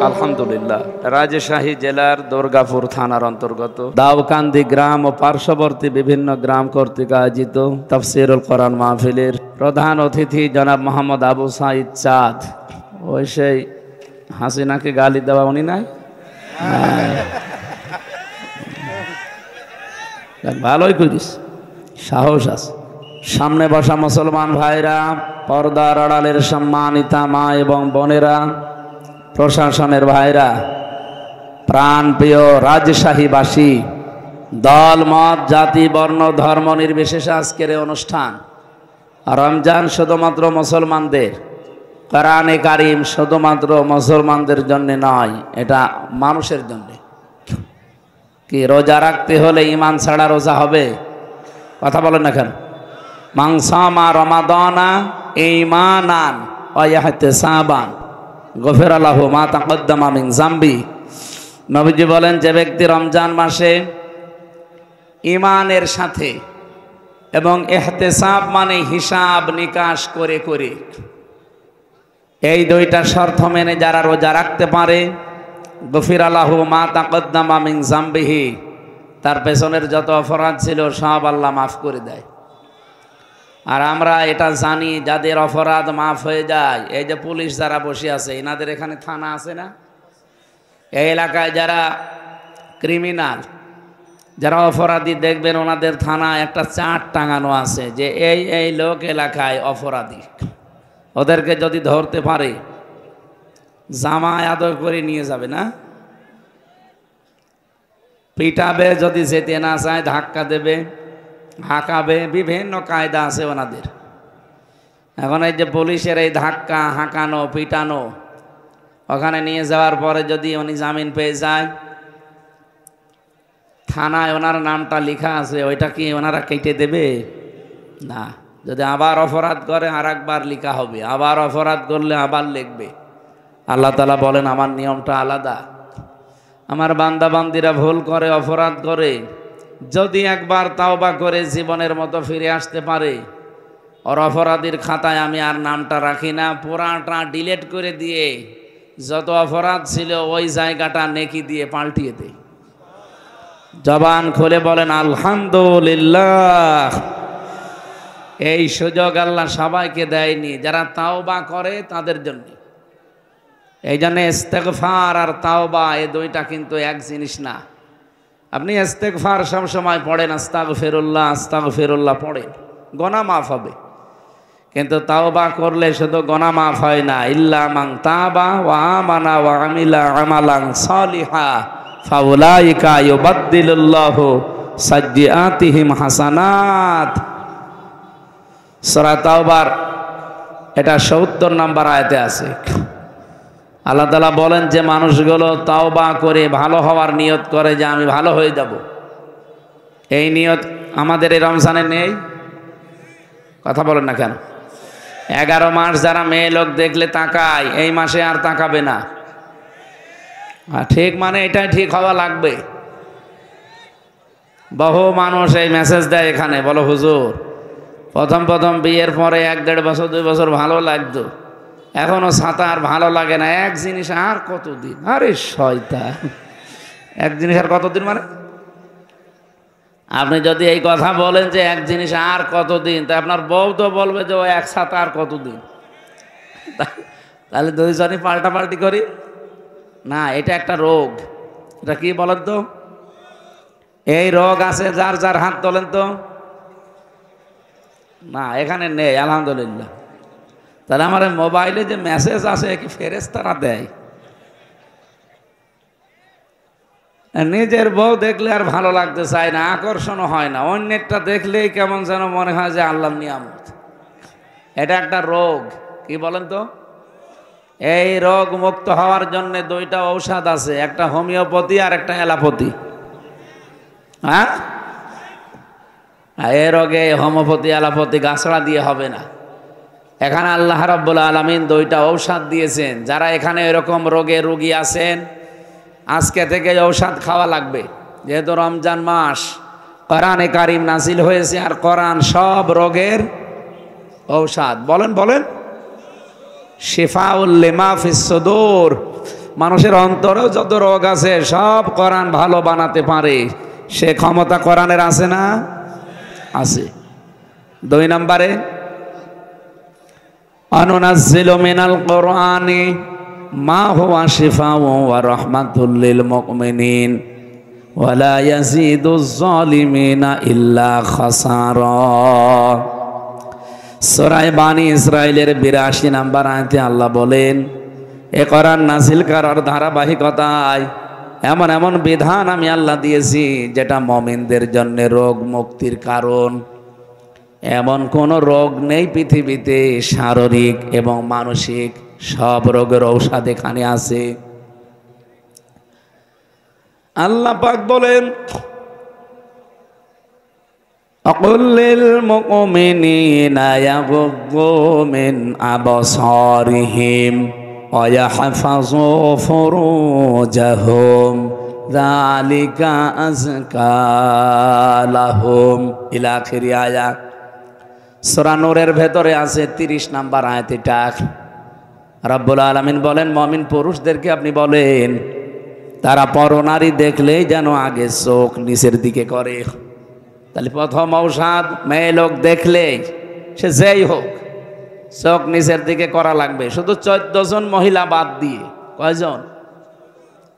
আলহামদুলিল্লাহ। রাজশাহী জেলার দুর্গাপুর থানার অন্তর্গত দাউকান্দি গ্রাম ও পার্শ্ববর্তী বিভিন্ন গ্রাম কর্তৃক আয়োজিত তাফসীরুল কোরআন মাহফিলের প্রধান অতিথি জনাব মোহাম্মদ আবু সাঈদ চাঁদ। ওই সেই হাসিনাকে গালি দেওয়া উনি নাই? ভালোই করিস, সাহস আছে। সামনে বসা মুসলমান ভাইরা, পর্দার আড়ালের সম্মানিতা মা এবং বোনেরা, প্রশাসনের ভাইরা, প্রাণপ্রিয় রাজশাহীবাসী, দল মত জাতি বর্ণ ধর্ম নির্বিশেষে আজকের এই অনুষ্ঠান। রমজান শুধুমাত্র মুসলমানদের, কোরআনে কারিম শুধুমাত্র মুসলমানদের জন্য নয়, এটা মানুষের জন্য। কি রোজা রাখতে হলে ঈমান ছাড়া রোজা হবে? কথা বলেন না কেন? মান সামা রমাদানা ঈমানান ওয়া ইহতিসাবান গফিরা লাহু মা তাকদ্দামা মিন যামবি। নবীজি বলেন, যে ব্যক্তি রমজান মাসে ঈমানের সাথে এবং ইহতিসাব মানে হিসাব নিকাশ করে করে, এই দুইটা শর্ত মেনে যারা রোজা রাখতে পারে, গফিরা লাহু মা তাকদ্দামা মিন যামবিহি, তার পেছনের যত অপরাধ ছিল সব আল্লাহ মাফ করে দেয়। আর আমরা এটা জানি, যাদের অপরাধ মাফ হয়ে যায়, এই যে পুলিশ যারা বসে আছে, এনাদের এখানে থানা আছে না? এই এলাকায় যারা ক্রিমিনাল, যারা অপরাধী, দেখবেন ওনাদের থানায় একটা চার্ট টাঙানো আছে যে এই এই লোক এলাকায় অপরাধী। ওদেরকে যদি ধরতে পারে জামায় আদর করে নিয়ে যাবে না, পিটাবে, যদি যেতে না চায় ধাক্কা দেবে, হাঁকাবে, বিভিন্ন কায়দা আছে ওনাদের। এখন এই যে পুলিশের এই ধাক্কা, হাঁকানো, পিটানো, ওখানে নিয়ে যাওয়ার পরে যদি উনি জামিন পেয়ে যায়, থানায় ওনার নামটা লেখা আছে, ওইটা কি ওনারা কেটে দেবে? না। যদি আবার অপরাধ করে আর একবার লেখা হবে, আবার অপরাধ করলে আবার লিখবে। আল্লাহ তাআলা বলেন, আমার নিয়মটা আলাদা। আমার বান্দা বান্দিরা ভুল করে, অপরাধ করে, যদি একবার তাওবা করে জীবনের মতো ফিরে আসতে পারে, ওর অপরাধীর খাতায় আমি আর নামটা রাখি না, পুরাটা ডিলিট করে দিয়ে যত অপরাধ ছিল ওই জায়গাটা নেকি দিয়ে পাল্টিয়ে দেই। জবান খুলে বলেন আলহামদুলিল্লাহ। এই সুযোগ আল্লাহ সবাইকে দেয়নি, যারা তাওবা করে তাদের জন্য। এই জন্য ইস্তেগফার আর তাওবা এই দুইটা কিন্তু এক জিনিস না। আপনি ইস্তেগফার সবসময় পড়েন, আস্তাগফিরুল্লাহ আস্তাগফিরুল্লাহ পড়েন, গুনাহ মাফ হবে। কিন্তু তাওবা করলে শুধু গুনাহ মাফ হয় না, ইল্লা মান তাবা ওয়া আমানা ওয়া আমিলা আমালান সালিহা ফাউলাইকা ইউবাদদিলুল্লাহু সাইয়্যাতিহিম হাসানাত। সূরা তাওবার এটা ৭০ নম্বর আয়াতে আছে। আল্লাহ তাআলা বলেন, যে মানুষগুলো তাওবা করে ভালো হওয়ার নিয়ত করে যে আমি ভালো হয়ে যাব, এই নিয়ত আমাদের এই রমজানে নেই। কথা বলেন না কেন? 11 মাস যারা মেয়ে লোক দেখলে তাকায়, এই মাসে আর তাকাবে না। ঠিক মানে এটাই ঠিক হওয়া লাগবে। বহু মানুষ এই মেসেজ দেয় এখানে, বলো হুজুর প্রথম প্রথম বিয়ের পরে 1-1.5 বছর 2 বছর ভালো লাগতো, এখনো ছাতা আর ভালো লাগে না, এক জিনিস আর কতদিন? আরে শয়তান, এক জিনিস আর কতদিন মানে? আপনি যদি এই কথা বলেন যে এক জিনিস আর কতদিন, তা আপনার বউ তো বলবে যে ও এক ছাতা আর কতদিন। তাহলে দুইজনই পাল্টাপাল্টি করি না, এটা একটা রোগ। এটা কি বলেন তো? এই রোগ আছে যার যার হাত তোলেন তো। না, এখানে নেই আলহামদুলিল্লাহ। তাহলে আমার মোবাইলে যে মেসেজ আছে কি ফেরেশতারা দেয়? নিজের বউ দেখলে আর ভালো লাগতে চায় না, আকর্ষণও হয় না, অন্যেরটা দেখলেই কেমন যেন মনে হয় যে আল্লাহর নিয়ামত। এটা একটা রোগ। কি বলেন তো? এই রোগ মুক্ত হওয়ার জন্য 2টা ঔষধ আছে, একটা হোমিওপ্যাথি আর একটা অ্যালোপ্যাথি। হ্যাঁ, এই রোগে হোমিওপ্যাথি অ্যালোপ্যাথি গাছড়া দিয়ে হবে না। এখানে আল্লাহ রাব্বুল আলামিন 2টা ঔষধ দিয়েছেন। যারা এখানে এরকম রোগে রোগী আছেন, আজকে থেকে ঔষধ খাওয়া লাগবে। যেহেতু রমজান মাস, কোরআনে কারিম নাজিল হয়েছে, আর কোরআন সব রোগের ঔষধ। বলেন বলেন, শিফাউল লিমা ফিস সুদূর, মানুষের অন্তরেও যত রোগ আছে সব কোরআন ভালো বানাতে পারে, সে ক্ষমতা কোরআনের আছে না? আছে। 2 নম্বরে আনুনাজ্জিলু মিনাল কোরআনি মা হুয়া শিফাউন ওয়া রাহমাতুল লিল মুমিনিন ওয়া লা ইয়াজিদুজ জালিমিনা ইল্লা খাসারা। সূরা বানী ইসরাঈলের 82 নম্বর আয়াতে আল্লাহ বলেন, এ কোরআন নাযিল করার ধারাবাহিকতায় এমন এমন বিধান আমি আল্লাহ দিয়েছি যেটা মুমিনদের জন্য রোগ মুক্তির কারণ। এমন কোন রোগ নেই পৃথিবীতে, শারীরিক এবং মানসিক সব রোগের ঔষধ এখানে আছে। আল্লাহ পাক বলেন, أقل للمؤمنين يغضوا من أبصارهم ويحفظوا فروجهم ذلك أزكى لهم إلى آخر آية। সূরা নূরের ভেতরে আছে 30 নম্বর আয়াত। এটা রব্বুল আলামিন বলেন, মুমিন পুরুষদেরকে আপনি বলেন তারা পরনারী দেখলেই যেন আগে চোখ নিচের দিকে করে। তাহলে প্রথম ঔষধ, মেয়ে লোক দেখলে সে যেই হোক চোখ নিচের দিকে করা লাগবে। শুধু 14 জন মহিলা বাদ দিয়ে কয়জন?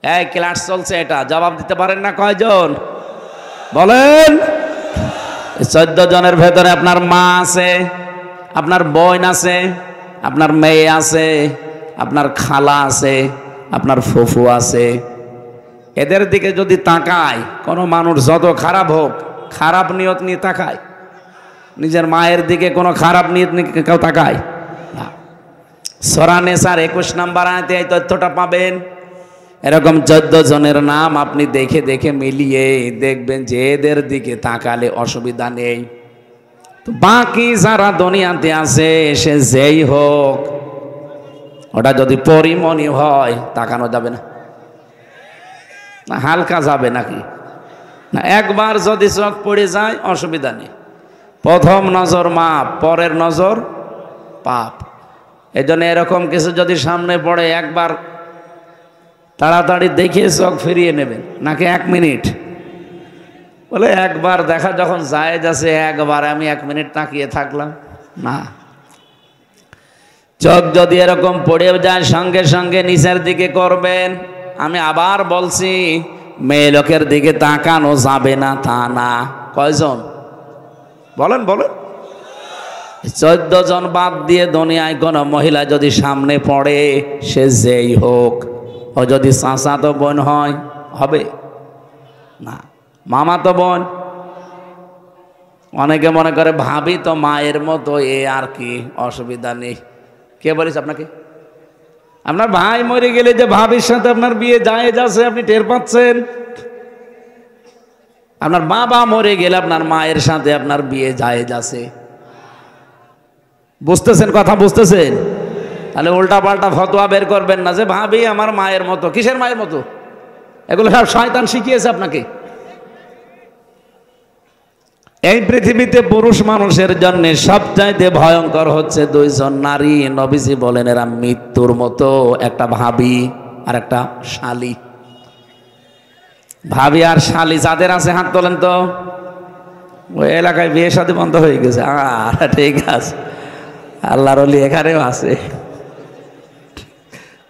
এই ক্লাস চলছে, এটা জবাব দিতে পারেন না? কয়জন বলেন? 14 জনের ভেতরে আপনার মা আছে, আপনার বোন আছে, আপনার মেয়ে আছে, আপনার খালা আছে, আপনার ফুফু আছে। এদের দিকে যদি তাকায় কোনো মানুষ, যত খারাপ হোক, খারাপ নিয়ত নিয়ে তাকায়? নিজের মায়ের দিকে কোনো খারাপ নিয়ত নিয়ে কেউ তাকায় না। সূরা নিসার 21 নম্বর আয়াতে এই তথ্যটা পাবেন। এরকম 14 জনের নাম আপনি দেখে দেখে মিলিয়ে দেখবেন যে এদের দিকে তাকালে অসুবিধা নেই। তো বাকি যারা দুনিয়াতে আছে সে যেই হোক, ওটা যদি পরিমণি হয় তাকানো যাবে না? না হালকা যাবে নাকি? না, একবার যদি চোখ পড়ে যায় অসুবিধা নেই। প্রথম নজর মাপ, পরের নজর পাপ। এজন্য এরকম কিছু যদি সামনে পড়ে একবার তাড়াতাড়ি দেখে চোখ ফিরিয়ে নেবেন, নাকি 1 মিনিট? বলে একবার দেখা যখন জায়েজ আছে, একবার আমি 1 মিনিট তাকিয়ে থাকলাম না। চোখ যদি এরকম পড়ে যায় সঙ্গে সঙ্গে নিচের দিকে করবেন। আমি আবার বলছি, মেয়ে লোকের দিকে তাকানো যাবে না তা না। কয়জন বলেন বলেন? 14 জন বাদ দিয়ে দুনিয়ায় কোনো মহিলা যদি সামনে পড়ে, সে যেই হোক, ও যদি চাচাতো বোন হয় হবে না, মামাতো বোন। অনেকে মনে করে ভাবি তো মায়ের মতো, এ আর কি অসুবিধা নেই। কে বলিস আপনাকে? আপনার ভাই মরে গেলে যে ভাবির সাথে আপনার বিয়ে জায়েজ আছে আপনি টের পাচ্ছেন? আপনার বাবা মরে গেলে আপনার মায়ের সাথে আপনার বিয়ে জায়েজ আছে। বুঝতেছেন কথা? বুঝতেছেন? তাহলে উল্টা পাল্টা ফতোয়া বের করবেন না যে ভাবি আমার মায়ের মতো। কিসের মায়ের মতো? এগুলো সব শয়তান শিখিয়েছে আপনাকে। এই পৃথিবীতে পুরুষ মানুষের জন্য সবচাইতে ভয়ঙ্কর হচ্ছে 2 জন নারী। নবীজি বলেন এরা মৃত্যুর মতো, একটা ভাবি আর একটা শালী। ভাবি আর শালী যাদের আছে হাত তোলেন তো। ওই এলাকায় বিয়ে শাদী বন্ধ হয়ে গেছে। ঠিক আছে, আল্লাহর ওলি এখানেও আছে।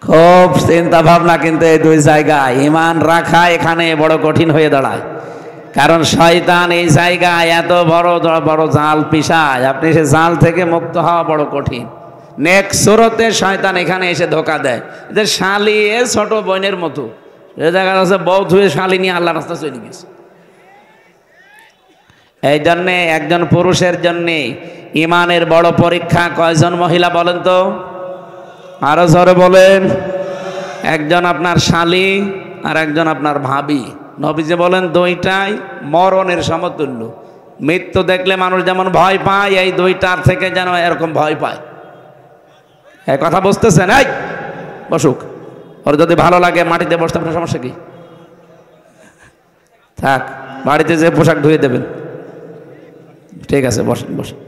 খুব চিন্তা ভাবনা কিন্তু এই 2 জায়গায় ঈমান রাখা এখানে বড় কঠিন হয়ে দাঁড়ায়। কারণ শয়তান এই জায়গায় এত বড় বড় জাল পিশায়, আপনি সে জাল থেকে মুক্ত হওয়া বড় কঠিন। নেক্সট সুরতে শয়তান এখানে এসে ধোকা দেয় যে শালী এ ছোট বোনের মতো। এ জায়গা আছে বউ ধুয়ে শালী নিয়ে আল্লাহ রাস্তা চলে গেছে। এই জন্যে একজন পুরুষের জন্যে ইমানের বড় পরীক্ষা কয়জন মহিলা বলেন তো? আরো জোরে বলেন। একজন আপনার শালী আর একজন আপনার ভাবি। নবীজি বলেন 2টাই মরণের সমতুল্য। মৃত্যু দেখলে মানুষ যেমন ভয় পায়, এই 2টার থেকে যেন এরকম ভয় পায়। এই কথা বুঝতেছেন? এই বসুক, ওর যদি ভালো লাগে মাটিতে বসতে আপনার সমস্যা কি? থাক, বাড়িতে যে পোশাক ধুয়ে দেবেন। ঠিক আছে, বসেন বসেন।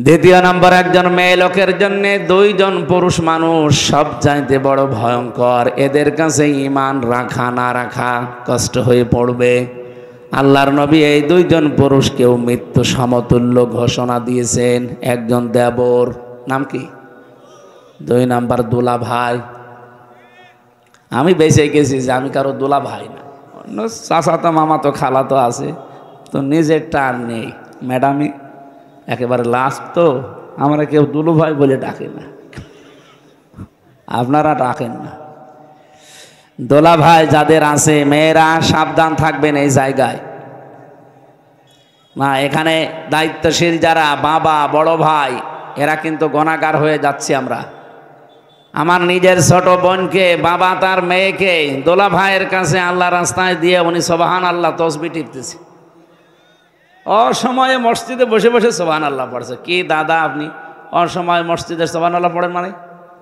দ্বিতীয় নম্বর, একজন মেয়ে লোকের জন্য দুইজন পুরুষ মানুষ সব চাইতে বড় ভয়ঙ্কর। এদের কাছে ঈমান রাখা না রাখা কষ্ট হয়ে পড়বে। আল্লাহর নবী এই দুইজন পুরুষকেও মৃত্যু সমতুল্য ঘোষণা দিয়েছেন। একজন দেবর, নাম কি? 2 নাম্বার দুলা ভাই। আমি বেঁচে গেছি যে আমি কারো দুলা ভাই না, অন্য চাচা তো মামা তো খালা তো আছে, তো নিজের টান নেই। ম্যাডামই একেবারে লাস্ট, তো আমরা কেউ দুলু ভাই বলে ডাকে না, আপনারা ডাকেন না। দোলা ভাই যাদের আছে, মেয়েরা সাবধান থাকবেন এই জায়গায়। না, এখানে দায়িত্বশীল যারা বাবা বড় ভাই, এরা কিন্তু গুনাহগার হয়ে যাচ্ছে আমরা। আমার নিজের ছোট বোনকে বাবা তার মেয়েকে দোলা ভাইয়ের কাছে আল্লাহ রাস্তায় দিয়ে উনি সুবহানাল্লাহ তসবিহ টিপতেছে। অসময়ে মসজিদে বসে বসে সুবহানাল্লাহ পড়ছে। কি দাদা আপনি অসময়ে মসজিদে সুবহানাল্লাহ পড়েন মানে?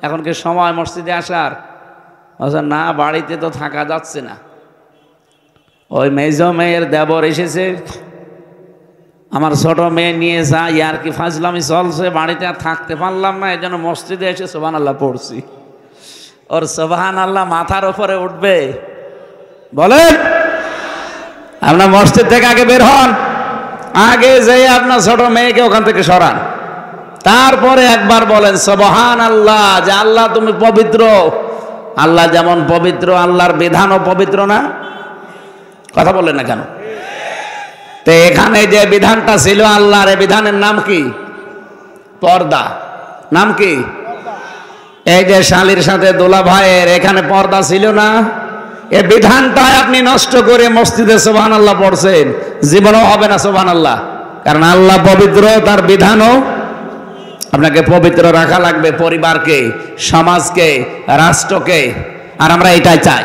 এখন কি সময় মসজিদে আসার? না, বাড়িতে তো থাকা যাচ্ছে না। ওই মেজ মেয়ের দেবর এসেছে, আমার ছোট মেয়ে নিয়ে যাই আর কি ফাজলামি চলছে, বাড়িতে আর থাকতে পারলাম না, এই জন্য মসজিদে এসে সুবহানাল্লাহ পড়ছি। ওর সুবহানাল্লাহ মাথার উপরে উঠবে? বলেন, আপনার মসজিদ থেকে আগে বের হন, আগে যেই আপনার ছোট মেয়েকে ওখান থেকে সরান, তারপরে একবার বলেন সুবহানাল্লাহ, যে আল্লাহ তুমি পবিত্র। আল্লাহ যেমন পবিত্র, আল্লাহর বিধানও পবিত্র না? কথা বলেন না কেন? তো এখানে যে বিধানটা ছিল আল্লাহর, এই বিধানের নাম কি? পর্দা। নাম কি? এই যে শালীর সাথে দোলা ভাইয়ের এখানে পর্দা ছিল না, এই বিধানটা আপনি নষ্ট করে মসজিদে সুবহানাল্লাহ পড়ছেন, জীবনও হবে না সুবহানাল্লাহ। কারণ আল্লাহ পবিত্র, তার বিধানও আপনাকে পবিত্র রাখা লাগবে, পরিবারকে, সমাজকে, রাষ্ট্রকে। আর আমরা এটাই চাই।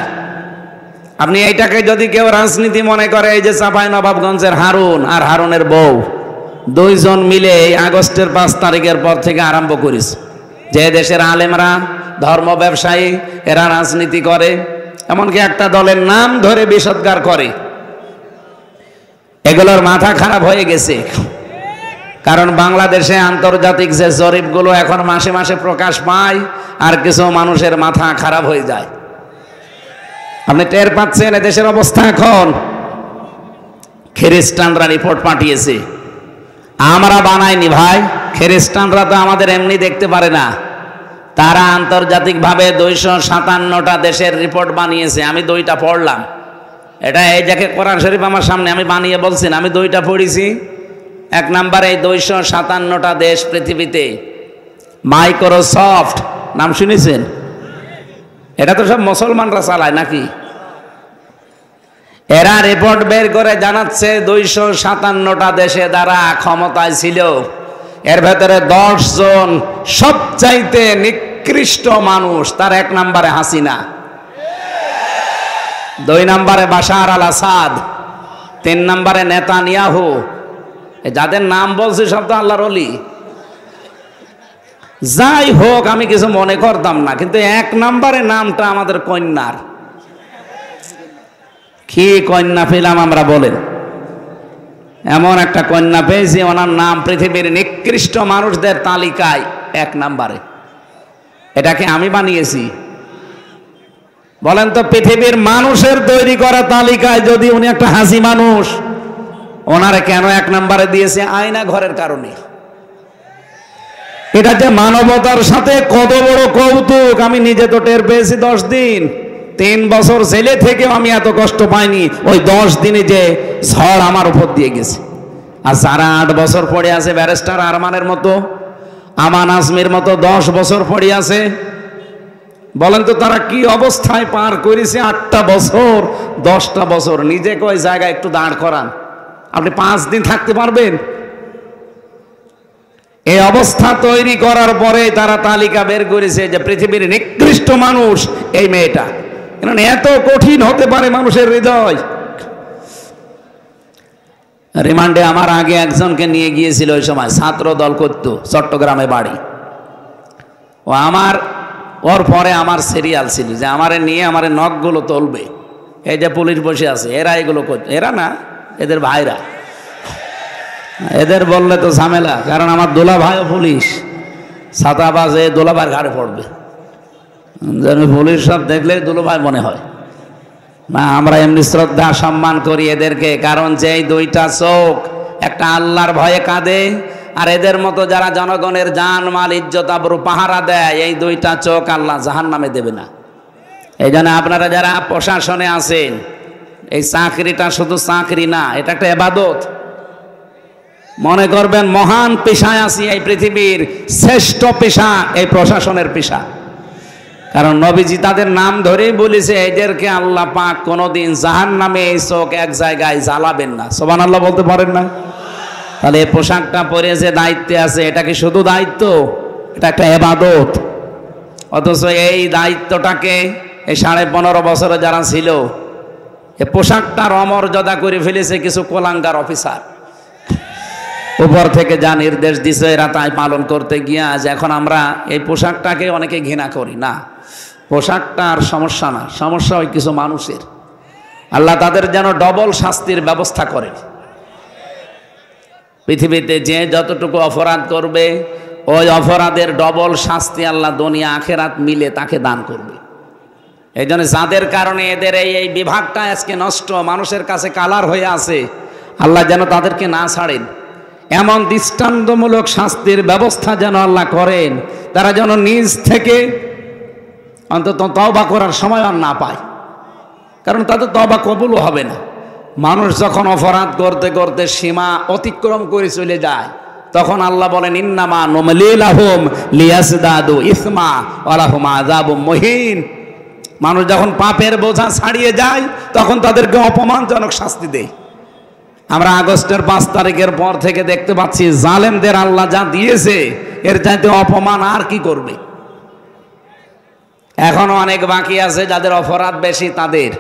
আপনি এইটাকে যদি কেউ রাজনীতি মনে করে, এই যে চাঁপাইনবাবগঞ্জের হারুন আর হারুনের বউ দুইজন মিলে এই আগস্টের 5 তারিখের পর থেকে আরম্ভ করিস, যে দেশের আলেমরা, ধর্ম ব্যবসায়ী, এরা রাজনীতি করে, এমনকি একটা দলের নাম ধরে বিষোদ্গার করে। এগুলোর মাথা খারাপ হয়ে গেছে। কারণ বাংলাদেশে আন্তর্জাতিক যে জরিপগুলো এখন মাসে মাসে প্রকাশ পায়, আর কিছু মানুষের মাথা খারাপ হয়ে যায়। আপনি টের পাচ্ছেন এদেশের অবস্থা এখন? খ্রিস্টানরা রিপোর্ট পাঠিয়েছে, আমরা বানাইনি ভাই। খ্রিস্টানরা তো আমাদের এমনি দেখতে পারে না, তারা আন্তর্জাতিকভাবে 257টা দেশের রিপোর্ট বানিয়েছে। আমি 2টা পড়লাম। এটা এই যাকে কোরআন শরীফ আমার সামনে, আমি বানিয়ে বলছি না, আমি 2টা পড়েছি। 1 নম্বরে এই 257টা দেশ পৃথিবীতে। মাইক্রোসফট নাম শুনেছেন? এটা তো সব মুসলমানরা চালায় নাকি? এরা রিপোর্ট বের করে জানাচ্ছে 257টা দেশে যারা ক্ষমতায় ছিল, এর ভেতরে 10 জন সবচাইতে নিকৃষ্ট মানুষ। তার 1 নম্বরে হাসিনা, 2 নম্বরে বাশার আল আসাদ, 3 নম্বরে নেতানিয়াহু। যাদের নাম বলছি সব তো আল্লাহর ওলি। যাই হোক, আমি কিছু মনে করতাম না, কিন্তু 1 নম্বরে নামটা আমাদের কন্যার। কি কন্যা পেলাম আমরা বলেন? এমন একটা কন্যা পেয়েছি, ওনার নাম পৃথিবীর নিকৃষ্ট মানুষদের তালিকায় 1 নম্বরে। এটাকে আমি বানিয়েছি? বলেন তো, পৃথিবীর মানুষের তৈরি করা তালিকায় যদি উনি একটা হাসি মানুষ, ওনারে কেন 1 নম্বরে দিয়েছে? আয়না ঘরের কারণে। এটা যে মানবতার সাথে কত বড় কৌতুক, আমি নিজে তো টের পেয়েছি 10 দিন। 3 বছর জেলে থেকেও আমি এত কষ্ট পাইনি, ওই 10 দিনে যে ঝড় আমার উপর দিয়ে গেছে। আর যারা 8 বছর পড়ে আছে, ব্যারিস্টার আরমানের মতো, আমান আজমির মতো 10 বছর পড়ে আছে, বলেন তো তারা কি অবস্থায় পার করেছে? 8টা বছর, 10টা বছর। নিজেকে ওই জায়গায় একটু দাঁড় করান, আপনি 5 দিন থাকতে পারবেন? এই অবস্থা তৈরি করার পরে তারা তালিকা বের করেছে যে পৃথিবীর নিকৃষ্ট মানুষ এই মেয়েটা। এত কঠিন হতে পারে মানুষের হৃদয়? রিমান্ডে আমার আগে একজনকে নিয়ে গিয়েছিল, ওই সময় ছাত্র দল করত, চট্টগ্রামে বাড়ি। ওর পরে আমার সিরিয়াল ছিল যে আমারে নিয়ে আমারে নখগুলো তুলবে। এই যে পুলিশ বসে আছে, এরা এগুলো করত, এরা না, এদের ভাইরা এদের বললে তো ঝামেলা, কারণ আমার দোলা ভাইও পুলিশ, ছাতা বাজে দোলাভাইয়ের ঘাড়ে পড়বে। যেন পুলিশ সব দেখলে দুলাভাই মনে হয় না। আমরা এমনি শ্রদ্ধা সম্মান করি এদেরকে, কারণ যেই দুইটা চোখ, একটা আল্লাহর ভয়ে কাঁদে, আর এদের মতো যারা জনগণের জান মাল ইজ্জত আবরু পাহারা দেয়, এই দুইটা চোখ আল্লাহ জাহান্নামে দেবে না। এই জন্য আপনারা যারা প্রশাসনে আছেন, এই চাকরিটা শুধু চাকরি না, এটা একটা ইবাদত। মনে করবেন মহান পেশায় আছি, এই পৃথিবীর শ্রেষ্ঠ পেশা এই প্রশাসনের পেশা। কারণ নবীজি তাদের নাম ধরেই বলেছে, এদেরকে আল্লাহ পাক কোনোদিন জাহান্নামে এই চোখ এক জায়গায় জ্বালাবেন না। সুবহানাল্লাহ বলতে পারেন না? তাহলে এই পোশাকটা পরে যে দায়িত্বে আছে, এটা কি শুধু দায়িত্ব? এটা একটা ইবাদত। অথচ এই দায়িত্বটাকে এই 15.5 বছরে যারা ছিল, এই পোশাকটার অমর্যাদা করে ফেলেছে কিছু কোলাঙ্গার অফিসার। উপর থেকে যা নির্দেশ দিছে এরা তাই পালন করতে গিয়ে আজ এখন আমরা এই পোশাকটাকে অনেকে ঘৃণা করি। না, পোশাকটার সমস্যা না, সমস্যা ওই কিছু মানুষের। আল্লাহ তাদের যেন ডবল শাস্তির ব্যবস্থা করে। পৃথিবীতে যে যতটুকু অপরাধ করবে, ওই অপরাধের ডবল শাস্তি আল্লাহ দুনিয়া আখেরাত মিলে তাকে দান করবে। এই জন্য যাদের কারণে এদের এই বিভাগটা আজকে নষ্ট, মানুষের কাছে কালার হয়ে আছে, আল্লাহ যেন তাদেরকে না ছাড়েন। এমন দৃষ্টান্তমূলক শাস্তির ব্যবস্থা যেন আল্লাহ করেন, তারা যেন নিজ থেকে অন্তত তওবা করার সময় আর না পায়, কারণ তাদের তওবা কবুলও হবে না। মানুষ যখন অপরাধ করতে করতে সীমা অতিক্রম করে চলে যায়, তখন আল্লাহ বলেন ইন্নামা নুমলি লাহুম লিয়াজদাদু ইসমা ওয়া লাহুম আযাবুম মুহিন। মানুষ যখন পাপের বোঝা ছাড়িয়ে যায়, তখন তাদেরকে অপমানজনক শাস্তি দেয়। আমরা আগস্টের 5 তারিখের পর থেকে দেখতে পাচ্ছি, জালেমদের আল্লাহ যা দিয়েছে এর চাইতে অপমান আর কি করবে। এখনো অনেক বাকি আছে যাদের অপরাধ বেশি তাদের।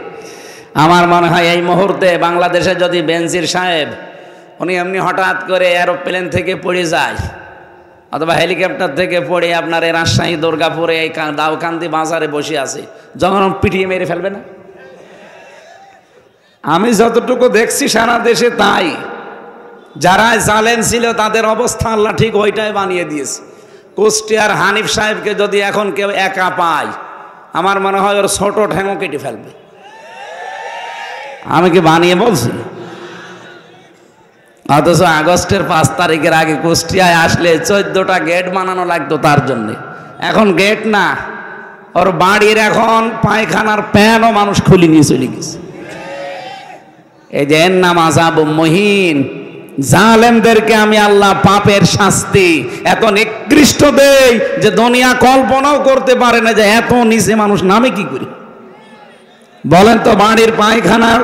আমার মনে হয় এই মুহূর্তে বাংলাদেশে যদি বেনজির সাহেব উনি এমনি হঠাৎ করে এরোপ্লেন থেকে পড়ে যায়, অথবা হেলিকপ্টার থেকে পড়ে আপনার এই রাজশাহী দুর্গাপুরে এই দাউকান্দি বাজারে বসে আছে, যখন পিটিয়ে মেরে ফেলবে না? আমি যতটুকু দেখছি সারা দেশে তাই। যারা জালেম ছিল তাদের অবস্থা আল্লাহ ঠিক ওইটাই বানিয়ে দিয়েছে। কুষ্টিয়ার হানিফ সাহেবকে যদি এখন কেউ একা পায়, আমার মনে হয় ওর ছোট ঠ্যাঙও কেটে ফেলবে। আমি কি বানিয়ে বলছি? অথচ আগস্টের 5 তারিখের আগে কুষ্টিয়ায় আসলে 14টা গেট বানানো লাগতো তার জন্যে। এখন গেট না, ওর বাড়ির এখন পায়খানার প্যানও মানুষ খুলে নিয়ে চলে গেছে। এই যে এর নাম আযাবুম মুহিন। জালেমদেরকে আমি আল্লাহ পাপের শাস্তি এত নিকৃষ্ট দেই যে দুনিয়া কল্পনাও করতে পারে না যে এত নিচে মানুষ নামে কি করে। বলেন তো, বাড়ির পায়খানার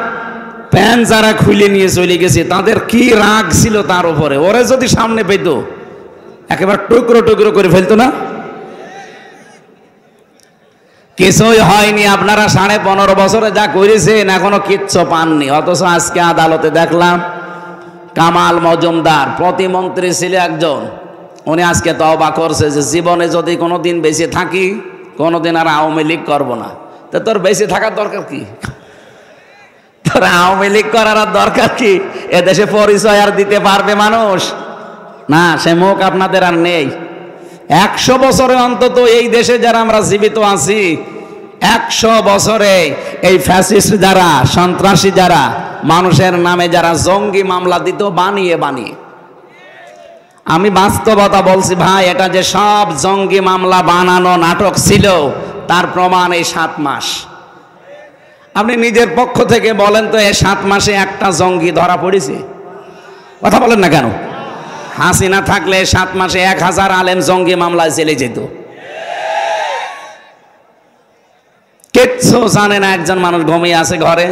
প্যান যারা খুলে নিয়ে চলে গেছে তাদের কি রাগ ছিল তার উপরে। ওরে যদি সামনে পেত একেবারে টুকরো টুকরো করে ফেলতো না? কিছুই হয়নি। আপনারা 15.5 বছরে যা করেছেন এখনো কিচ্ছু পাননি। অথচ আজকে আদালতে দেখলাম কামাল মজুমদার প্রতিমন্ত্রী ছিল একজন, উনি আজকে তওবা করছে যে জীবনে যদি কোনোদিন বেঁচে থাকি কোনোদিন আর আওয়ামী লীগ করবো না। তো তোর বেঁচে থাকার দরকার কি? তোর আওয়ামী লীগ করার আর দরকার কি? এদেশে পরিচয় আর দিতে পারবে মানুষ না, সে মুখ আপনাদের আর নেই। 100 বছরে অন্তত এই দেশে যারা আমরা জীবিত আছি, 100 বছরে এই ফ্যাসিস্ট যারা, সন্ত্রাসী যারা, মানুষের নামে যারা জঙ্গি মামলা দিত বানিয়ে বানিয়ে, আমি বাস্তবতা বলছি ভাই, এটা যে সব জঙ্গি মামলা বানানো নাটক ছিল তার প্রমাণ এই 7 মাস। আপনি নিজের পক্ষ থেকে বলেন তো, এই 7 মাসে একটা জঙ্গি ধরা পড়েছে? কথা বলেন না কেন? হাসিনা থাকলে 7 মাসে 1000 আলেম জঙ্গি মামলায় চলে যেত। কিচ্ছু জানে না একজন মানুষ ঘুমিয়ে আছে ঘরে,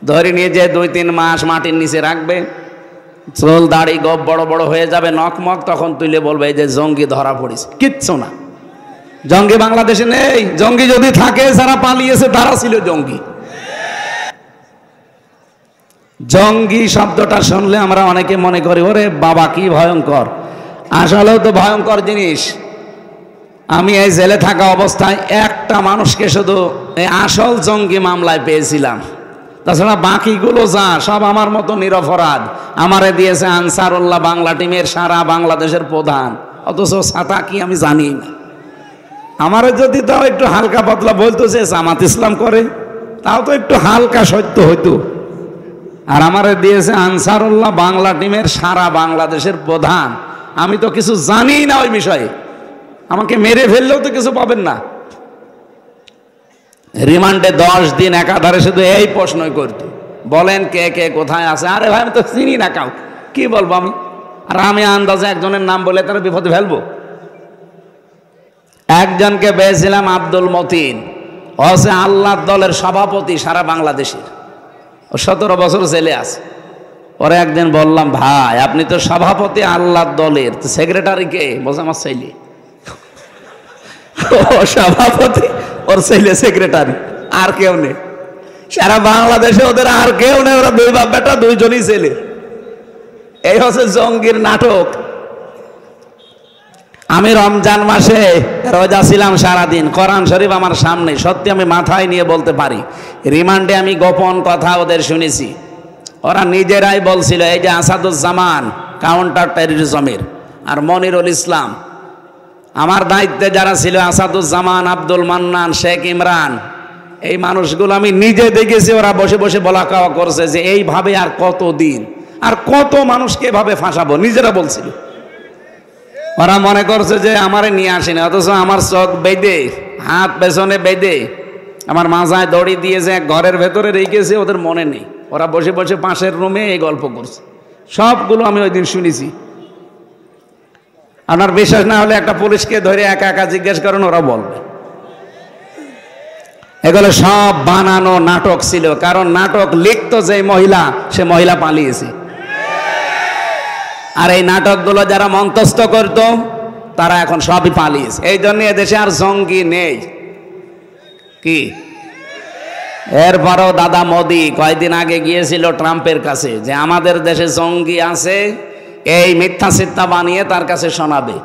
ধরে নিয়ে যে 2-3 মাস মাটির নিচে রাখবে, চুল দাড়ি গোপ বড় বড় হয়ে যাবে নকমক, তখন তুলে বলবে এই যে জঙ্গি ধরা পড়েছে। কিচ্ছু না, জঙ্গি বাংলাদেশে নেই। জঙ্গি যদি থাকে যারা পালিয়েছে তারা ছিল জঙ্গি। জঙ্গি শব্দটা শুনলে আমরা অনেকে মনে করি ওরে বাবা কি ভয়ঙ্কর। আসলেও তো ভয়ঙ্কর জিনিস। আমি এই জেলে থাকা অবস্থায় একটা মানুষকে শুধু এই আসল জঙ্গি মামলায় পেয়েছিলাম, তাছাড়া বাকিগুলো যা সব আমার মতো নিরপরাধ। আমারে দিয়েছে আনসারুল্লাহ বাংলা টিমের সারা বাংলাদেশের প্রধান, অথচ ছাতা কি আমি জানি না। আমারে যদি তাও একটু হালকা পাতলা বলতো যে জামাত ইসলাম করে, তাও তো একটু হালকা সত্য হইতো। আর আমারে দিয়েছে আনসারুল্লাহ বাংলা টিমের সারা বাংলাদেশের প্রধান, আমি তো কিছু জানি না ওই বিষয়ে। আমাকে মেরে ফেললেও তো কিছু পাবেন না। রিমান্ডে 10 দিন একাধারে শুধু এই প্রশ্নই করতো, বলেন কে কে কোথায় আছে। আরে ভাই আমি তো চিনি না কাউ, কি বলবো আমি। আর আমি আন্দাজে একজনের নাম বলে তারা বিপদে ফেলবো। একজনকে পেয়েছিলাম আব্দুল মতিন, হচ্ছে আল্লাহর দলের সভাপতি সারা বাংলাদেশের, ও 17 বছর জেলে আছে। পরে একদিন বললাম, ভাই আপনি তো সভাপতি আল্লাহর দলের, তো সেক্রেটারি কে? বলছে আমার ছেলে। ও সভাপতি, ওর ছেলে সেক্রেটারি, আর কেউ নেই সারা বাংলাদেশে। ওদের আর কেউ নেই, ওরা 2 বাপ বেটা, 2জনই ছেলে। এই হচ্ছে জঙ্গির নাটক। আমি রমজান মাসে রোজা ছিলাম সারাদিন, কোরআন শরীফ আমার সামনে, সত্যি আমি মাথায় নিয়ে বলতে পারি। রিমান্ডে আমি গোপন কথা ওদের শুনেছি। ওরা নিজেরাই বলছিল, এই যে আসাদুজ্জামান কাউন্টার টেররিজমের, আর মনিরুল ইসলাম, আমার দায়িত্বে যারা ছিল, আসাদুজ্জামান, আব্দুল মান্নান, শেখ ইমরান, এই মানুষগুলো আমি নিজে দেখেছি। ওরা বসে বসে বলা কাওয়া করছে যে এইভাবে আর কত দিন, আর কত মানুষকে এভাবে ফাঁসাবো, নিজেরা বলছিল। ওরা মনে করছে যে আমারে নিয়ে আসেনি, অথচ আমার চোখ বেঁধে, হাত পেছনে বেঁধে, আমার মাজায় দড়ি দিয়েছে, ঘরের ভেতরে রেখেছে, ওদের মনে নেই। ওরা বসে বসে পাশের রুমে এই গল্প করছে। সবগুলো আমি ওই দিন শুনেছি। আপনার বিশ্বাস না হলে একটা পুলিশকে ধরে একা একা জিজ্ঞেস করেন, ওরা বলবে। এগুলো সব বানানো নাটক ছিল, কারণ নাটক লিখতো যে মহিলা, সে মহিলা পালিয়েছে। আর এই নাটকগুলো যারা মঞ্চস্থ করতো, তারা এখন সবই পালিয়েছে। এই জন্য এদেশে আর জঙ্গি নেই। কি এরপরও দাদা মোদি কয়েকদিন আগে গিয়েছিল ট্রাম্পের কাছে, যে আমাদের দেশে জঙ্গি আছে, এই মিথ্যা সিদ্ধা বানিয়ে তার কাছে শোনাবে।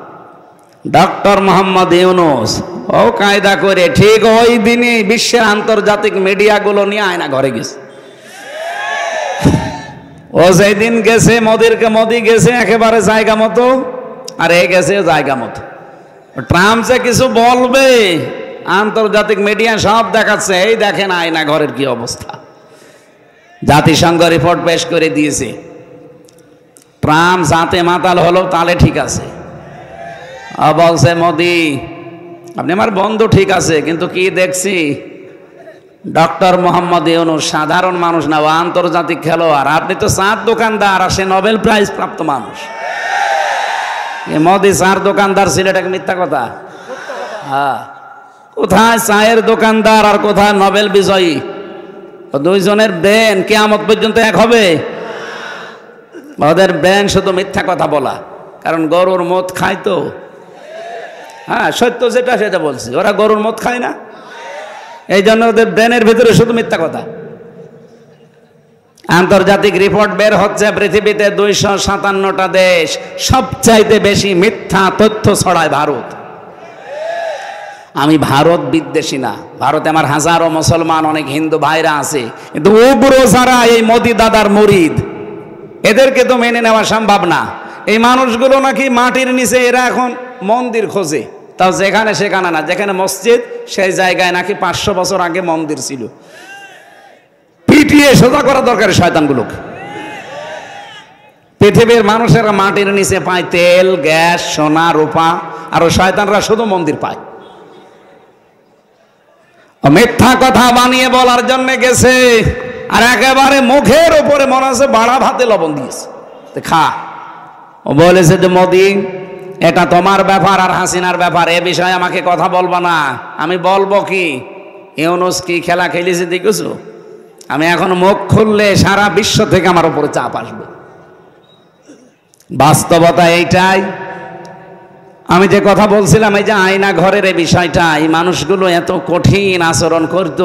ডক্টর মোহাম্মদ ইউনূস ও কায়দা করে ঠিক ওই দিনই বিশ্বের আন্তর্জাতিক মিডিয়াগুলো নিয়ে আয়না ঘরে গেছে। ও যেদিন গেছে, মোদি গেছে একেবারে জায়গা মতো, আর এ গেছে জায়গা মতো। ট্রাম্প যে কিছু বলবে, আন্তর্জাতিক মিডিয়া সব দেখাচ্ছে, এই দেখেন আয়না ঘরের কি অবস্থা। জাতিসংঘ রিপোর্ট পেশ করে দিয়েছে। ট্রাম্প যাতে মাতাল হলো তাহলে ঠিক আছে। বলছে মোদি, আপনি আমার বন্ধু ঠিক আছে, কিন্তু কি দেখছি, ডক্টর মোহাম্মদ ইউনূস সাধারণ মানুষ না, ও আন্তর্জাতিক খেলোয়াড়। আপনি তো চার দোকানদার, আর সে নোবেল প্রাইজ প্রাপ্ত মানুষ। মোদি চার দোকানদার ছিল, এটাকে মিথ্যা কথা? হ্যাঁ, কোথায় চায়ের দোকানদার আর কোথায় নোবেল বিজয়ী? দুইজনের ব্রেন কিয়ামত পর্যন্ত এক হবে? ওদের ব্রেন শুধু মিথ্যা কথা বলা, কারণ গরুর মদ খায় তো। হ্যাঁ, সত্য যেটা সেটা বলছি, ওরা গরুর মদ খায় না, এই জন্য ওদের ব্রেনের ভিতরে শুধু মিথ্যা কথা। আন্তর্জাতিক রিপোর্ট বের হচ্ছে, পৃথিবীতে 257টা দেশ, সবচাইতে বেশি মিথ্যা তথ্য ছড়ায় ভারত। আমি ভারত বিদ্বেষী না, ভারতে আমার হাজারো মুসলমান, অনেক হিন্দু ভাইরা আছে, কিন্তু উগ্র যারা এই মোদি দাদার মুরিদ, এদেরকে তো মেনে নেওয়া সম্ভব না। এই মানুষগুলো নাকি মাটির নিচে, এরা এখন মন্দির খোঁজে, তাও যেখানে সেখানে না, যেখানে মসজিদ সেই জায়গায় নাকি 500 বছর আগে মন্দির ছিল। পিটিয়ে সোজা করা দরকার শয়তানগুলোকে। পৃথিবীর মানুষেরা মাটির নিচে পায় তেল, গ্যাস, সোনা, রূপা, আর শয়তানরা শুধু মন্দির পায়। মিথ্যা কথা বানিয়ে বলার জন্য গেছে, আর একেবারে মুখের ওপরে মনে হচ্ছে বাড়া ভাতে লবণ দিয়েছে, খা। ও বলেছে যে মোদি, এটা তোমার ব্যাপার আর হাসিনার ব্যাপার, এ বিষয়ে আমাকে কথা বলবো না। আমি বলবো কি, ইউনূস কি খেলা খেলেছে দেখেছো? আমি এখন মুখ খুললে সারা বিশ্ব থেকে আমার উপরে চাপ আসবে। বাস্তবতা এইটাই। আমি যে কথা বলছিলাম, এই যে আয়না ঘরের এই বিষয়টা, এই মানুষগুলো এত কঠিন আচরণ করত।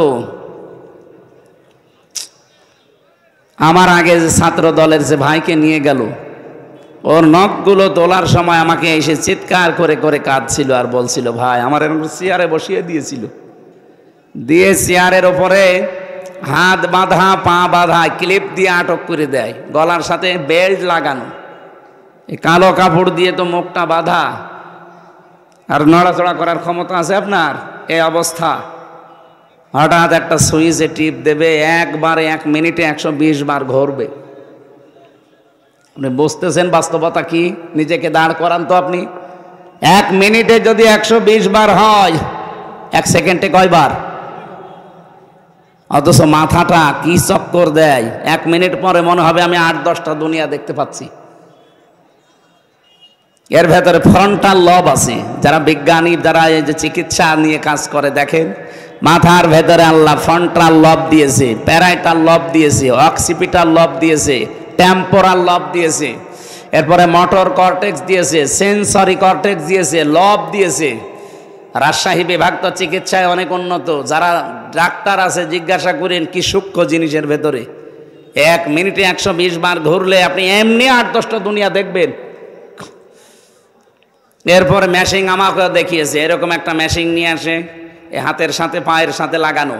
আমার আগে যে ছাত্র দলের যে ভাইকে নিয়ে গেল, ওর নখগুলো তোলার সময় আমাকে এসে চিৎকার করে করে কাঁদছিল আর বলছিল, ভাই আমার এরকম চেয়ারে বসিয়ে দিয়েছিল, দিয়ে চেয়ারের ওপরে হাত বাঁধা, পা বাঁধা, ক্লিপ দিয়ে আটক করে দেয়, গলার সাথে বেল্ট লাগানো, এই কালো কাপড় দিয়ে তো মুখটা বাঁধা, আর নড়াচড়া করার ক্ষমতা আছে আপনার? এই অবস্থা। হঠাৎ একটা সুইচে টিপ দেবে, একবারে 1 মিনিটে 120 বার ঘুরবে। আপনি বুঝতেছেন বাস্তবতা কি? নিজেকে দাঁড় করান তো আপনি। 1 মিনিটে যদি 120 বার হয়, 1 সেকেন্ডে কয়বার? অথচ মাথাটা কি চক্কর দেয়, 1 মিনিট পরে মনে হবে আমি 8-10টা দুনিয়া দেখতে পাচ্ছি। এর ভেতরে ফ্রন্টাল লব আছে। যারা বিজ্ঞানী, যারা এই যে চিকিৎসা নিয়ে কাজ করে, দেখেন মাথার ভেতরে আল্লাহ ফ্রন্টাল লব দিয়েছে, প্যারাইটাল লব দিয়েছে, অক্সিপিটাল লব দিয়েছে, টেম্পোরাল লব দিয়েছে, এরপরে মোটর কর্টেক্স দিয়েছে, সেন্সরি কর্টেক্স দিয়েছে, লব দিয়েছে। রাজশাহী বিভাগ তো চিকিৎসায় অনেক উন্নত। যারা ডাক্তার আছে জিজ্ঞাসা করেন কি সূক্ষ্ম জিনিসের ভেতরে। 1 মিনিটে 120 বার ঘুরলে আপনি এমনি 8-10টা দুনিয়া দেখবেন। এরপরে মেশিন আমাকে দেখিয়েছে, এরকম একটা মেশিন নিয়ে আসে, এ হাতের সাথে পায়ের সাথে লাগানো,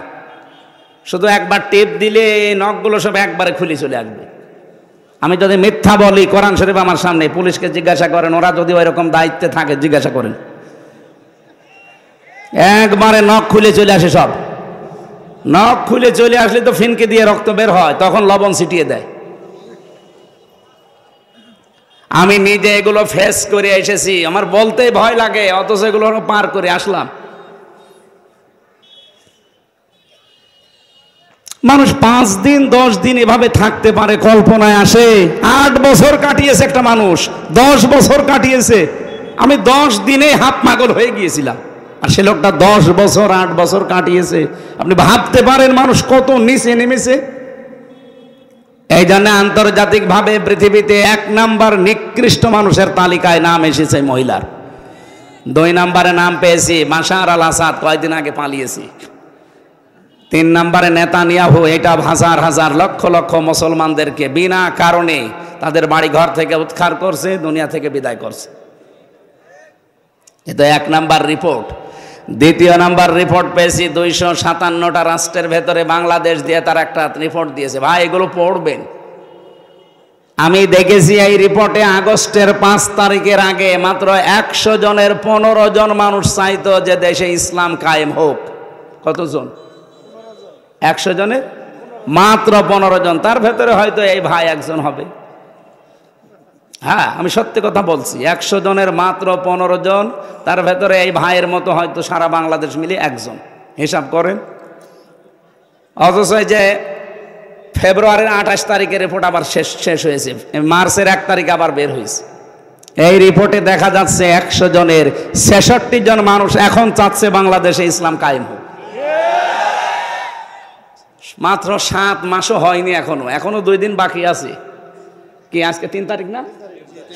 শুধু একবার টেপ দিলে নখগুলো সব একবারে খুলে চলে আসবে। আমি যদি মিথ্যা বলি, কোরআন শরীফ আমার সামনে, পুলিশকে জিজ্ঞাসা করেন, ওরা যদি ওইরকম দায়িত্বে থাকে জিজ্ঞাসা করেন, একবারে নখ খুলে চলে আসে। সব নখ খুলে চলে আসলে তো ফিনকে দিয়ে রক্ত বের হয়, তখন লবণ ছিটিয়ে দেয়। আমি নিজে এগুলো ফেস করে এসেছি, আমার বলতে ভয় লাগে, অথচ এগুলো পার করে আসলাম। মানুষ 5 দিন 10 দিন এভাবে থাকতে পারে, কল্পনায় আসে। 8 বছর কাটিয়েছে একটা মানুষ, 10 বছর কাটিয়েছে। আমি 10 দিনে হাফ পাগল হয়ে গিয়েছিলাম, আর সে লোকটা 10 বছর 8 বছর কাটিয়েছে। আপনি ভাবতে পারেন মানুষ কত নিচে নেমেছে। এই জন্য আন্তর্জাতিকভাবে পৃথিবীতে 1 নাম্বার নিকৃষ্ট মানুষের তালিকায় নাম এসেছে মহিলার। 2 নম্বরে নাম পেয়েছি বাশার আল আসাদ, কয়েকদিন আগে পালিয়েছি। 3 নম্বরে নেতানিয়াহু, এটা হাজার হাজার লক্ষ লক্ষ মুসলমানদেরকে বিনা কারণে তাদের বাড়ি ঘর থেকে উৎখাত করছে, দুনিয়া থেকে বিদায় করছে। এটা 1 নাম্বার রিপোর্ট। 2য় নাম্বার রিপোর্ট পেয়েছি 257টা রাষ্ট্রের ভেতরে বাংলাদেশ দিয়ে তার একটা রিপোর্ট দিয়েছে। ভাই এগুলো পড়বেন। আমি দেখেছি এই রিপোর্টে আগস্টের 5 তারিখের আগে মাত্র 100 জনের 15 জন মানুষ চাইতো যে দেশে ইসলাম কায়েম হোক। কতজন? 100 জনের মাত্র 15 জন। তার ভেতরে হয়তো এই ভাই একজন হবে। হ্যাঁ, আমি সত্যি কথা বলছি। 100 জনের মাত্র 15 জন, তার ভেতরে এই ভাইয়ের মতো হয়তো সারা বাংলাদেশ মিলে একজন। হিসাব করেন। অথচ যে ফেব্রুয়ারির 28 তারিখের রিপোর্ট আবার শেষ হয়েছে, মার্চের 1 তারিখ আবার বের হয়েছে। এই রিপোর্টে দেখা যাচ্ছে 100 জনের 66 জন মানুষ এখন চাচ্ছে বাংলাদেশে ইসলাম কায়েম হোক। মাত্র 7 মাসও হয়নি, এখনো 2 দিন বাকি আছে। কি আজকে 3 তারিখ না?